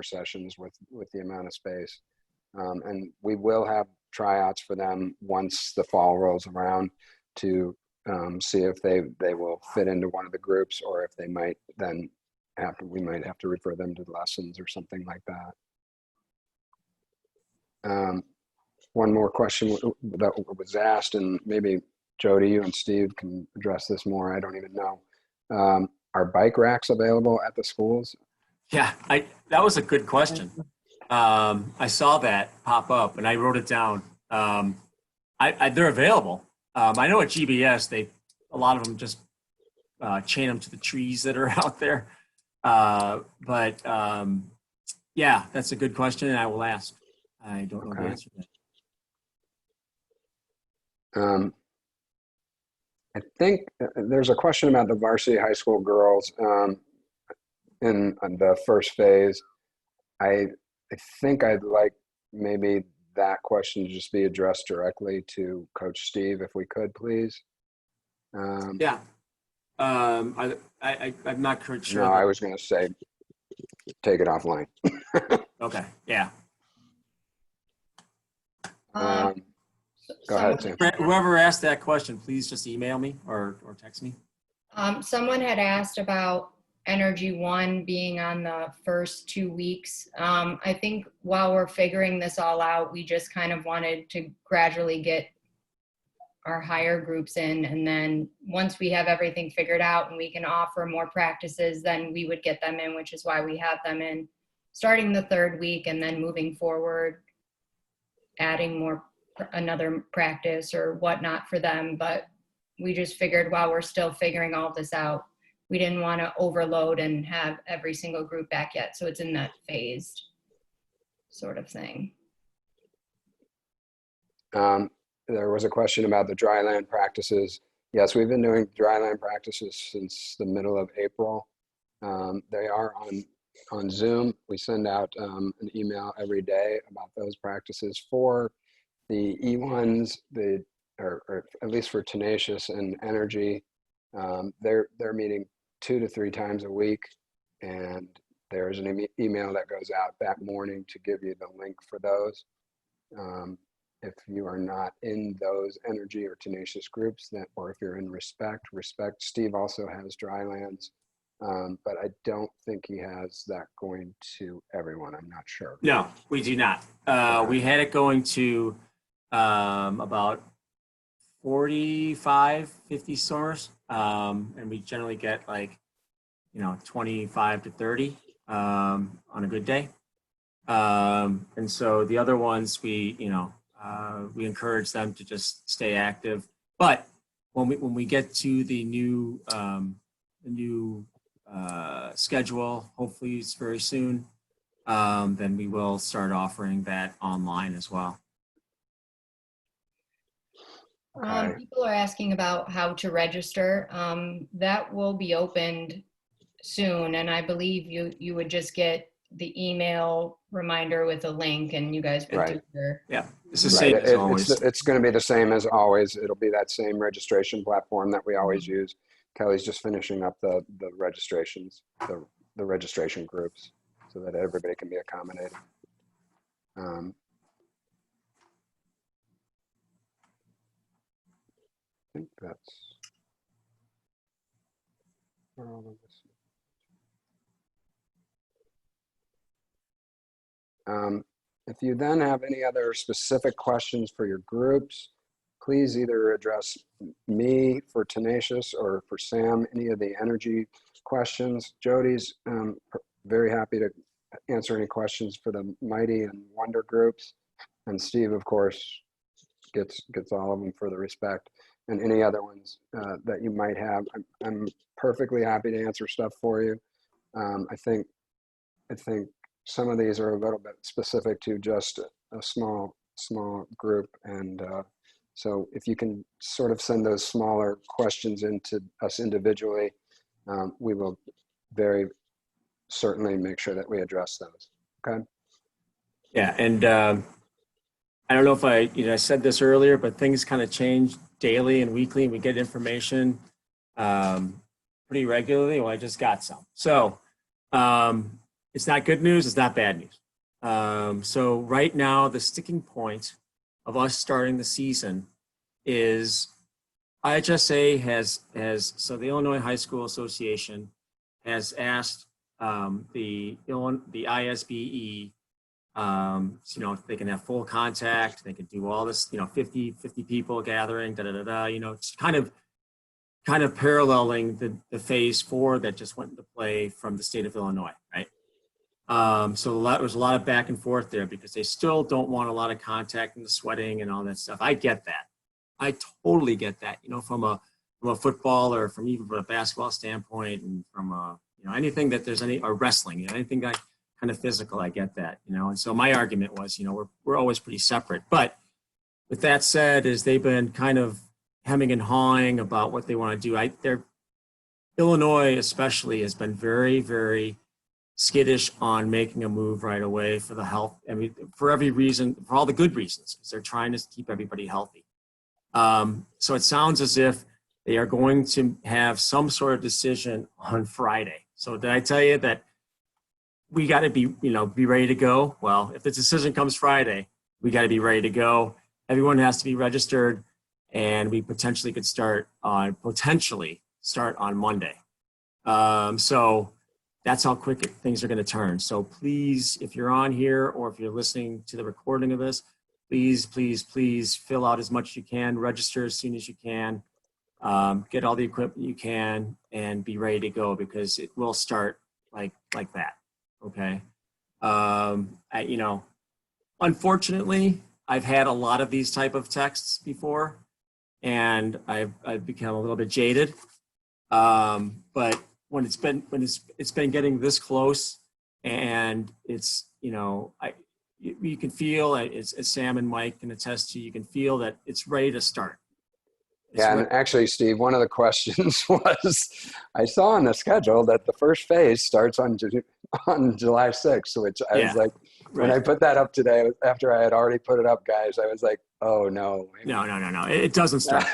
sessions with the amount of space. And we will have tryouts for them once the fall rolls around to see if they will fit into one of the groups, or if they might then we might have to refer them to lessons or something like that. One more question that was asked, and maybe Jody, you and Steve can address this more. I don't even know. Are bike racks available at the schools? Yeah, that was a good question. I saw that pop up and I wrote it down. They're available. I know at GBS, a lot of them just chain them to the trees that are out there. But yeah, that's a good question, and I will ask. I don't know the answer to that. I think there's a question about the varsity high school girls in the first phase. I think I'd like maybe that question to just be addressed directly to Coach Steve, if we could, please. Yeah. I'm not sure. No, I was going to say take it offline. Okay. Yeah. Go ahead, Sam. Whoever asked that question, please just email me or text me. Someone had asked about Energy One being on the first 2 weeks. I think while we're figuring this all out, we just kind of wanted to gradually get our higher groups in. And then once we have everything figured out and we can offer more practices, then we would get them in, which is why we have them in starting the 3rd week and then moving forward, adding another practice or whatnot for them. But we just figured while we're still figuring all this out, we didn't want to overload and have every single group back yet. So it's in that phased sort of thing. There was a question about the dryland practices. Yes, we've been doing dryland practices since the middle of April. They are on Zoom. We send out an email every day about those practices. For the E1s, or at least for Tenacious and Energy, they're meeting 2 to 3 times a week, and there's an email that goes out that morning to give you the link for those. If you are not in those Energy or Tenacious groups, or if you're in Respect, Steve also has Drylands, but I don't think he has that going to everyone. I'm not sure. No, we do not. We had it going to about 45, 50 stores, and we generally get 25 to 30 on a good day. And so the other ones, we encourage them to just stay active. But when we get to the new schedule, hopefully it's very soon, then we will start offering that online as well. Okay. People are asking about how to register. That will be opened soon, and I believe you would just get the email reminder with a link, and you guys would do Right. your. Yeah, it's the Right. same as always. It's going to be the same as always. It'll be that same registration platform that we always use. Kelly's just finishing up the registrations, the registration groups, so that everybody can be accommodated. I think that's all of this. If you then have any other specific questions for your groups, please either address me for Tenacious or for Sam, any of the energy questions. Jody's very happy to answer any questions for the Mighty and Wonder groups. And Steve, of course, gets all of them for the respect. And any other ones that you might have. I'm perfectly happy to answer stuff for you. I think some of these are a little bit specific to just a small group, and so if you can sort of send those smaller questions into us individually, we will very certainly make sure that we address those. Okay. Yeah, and I don't know if I said this earlier, but things kind of change daily and weekly, and we get information pretty regularly. Well, I just got some. So it's not good news, it's not bad news. So right now, the sticking point of us starting the season is IHSA so the Illinois High School Association has asked the ISBE, if they can have full contact, they can do all this, 50 people gathering, it's kind of paralleling the phase 4 that just went into play from the state of Illinois, right? So there's a lot of back and forth there because they still don't want a lot of contact and the sweating and all that stuff. I get that. I totally get that, from a football or from even from a basketball standpoint, and from anything that there's or wrestling, anything that kind of physical, I get that, and so my argument was, we're always pretty separate. But with that said, is they've been kind of hemming and hawing about what they want to do. Illinois especially has been very, very skittish on making a move right away for the health. I mean, for every reason, for all the good reasons, because they're trying to keep everybody healthy. So it sounds as if they are going to have some sort of decision on Friday. So did I tell you that we got to be ready to go? Well, if the decision comes Friday, we got to be ready to go. Everyone has to be registered, and we potentially could start on Monday. So that's how quick things are going to turn. So please, if you're on here or if you're listening to the recording of this, please fill out as much as you can, register as soon as you can, get all the equipment you can, and be ready to go, because it will start like that. Okay. Unfortunately, I've had a lot of these type of texts before, and I've become a little bit jaded. But when it's been getting this close, and it's, you can feel, as Sam and Mike can attest to, you can feel that it's ready to start. And actually, Steve, one of the questions was, I saw on the schedule that the first phase starts on July 6th, which I was like, when I put that up today, after I had already put it up, guys, I was like, oh no. No, it doesn't start.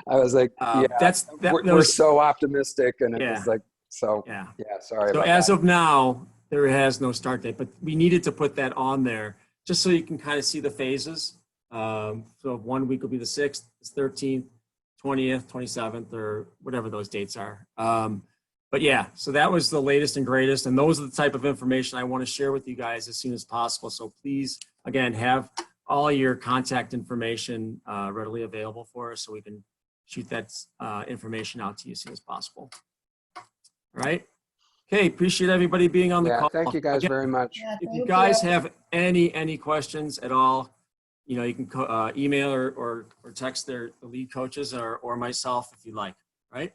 I was like, we're so optimistic, and it was like, sorry. So as of now, there has no start date, but we needed to put that on there just so you can kind of see the phases. So 1 week will be the 6th, the 13th, 20th, 27th, or whatever those dates are. But yeah, so that was the latest and greatest, and those are the type of information I want to share with you guys as soon as possible. So please, again, have all your contact information readily available for us so we can shoot that information out to you as soon as possible. All right. Okay, appreciate everybody being on the call. Thank you guys very much. If you guys have any questions at all, you can email or text the lead coaches or myself if you like. Right?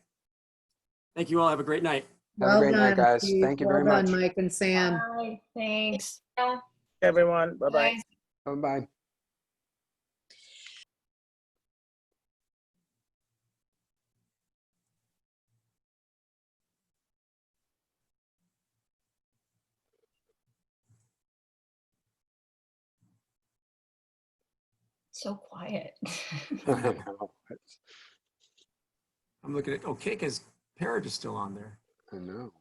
Thank you all. Have a great night. Have a Well great night, done, guys. Steve. Thank you Well very done, much. Mike and Sam. Bye. Thanks. Everyone, bye-bye. Guys. Bye-bye. So quiet. I know. I'm looking at, okay, because Parrot is still on there. I know.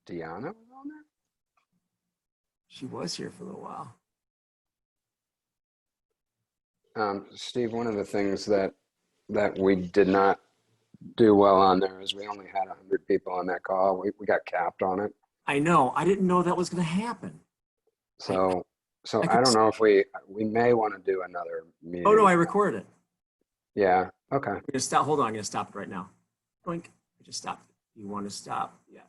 Deanna was on there? She was here for a little while. Steve, one of the things that we did not do well on there is we only had 100 people on that call. We got capped on it. I know. I didn't know that was going to happen. So I I could don't know if we may want to do another meeting. Oh, no, I recorded it. Yeah. Okay. We're going to stop. Hold on. I'm going to stop it right now. Boink. I just stopped it. You want to stop? Yes.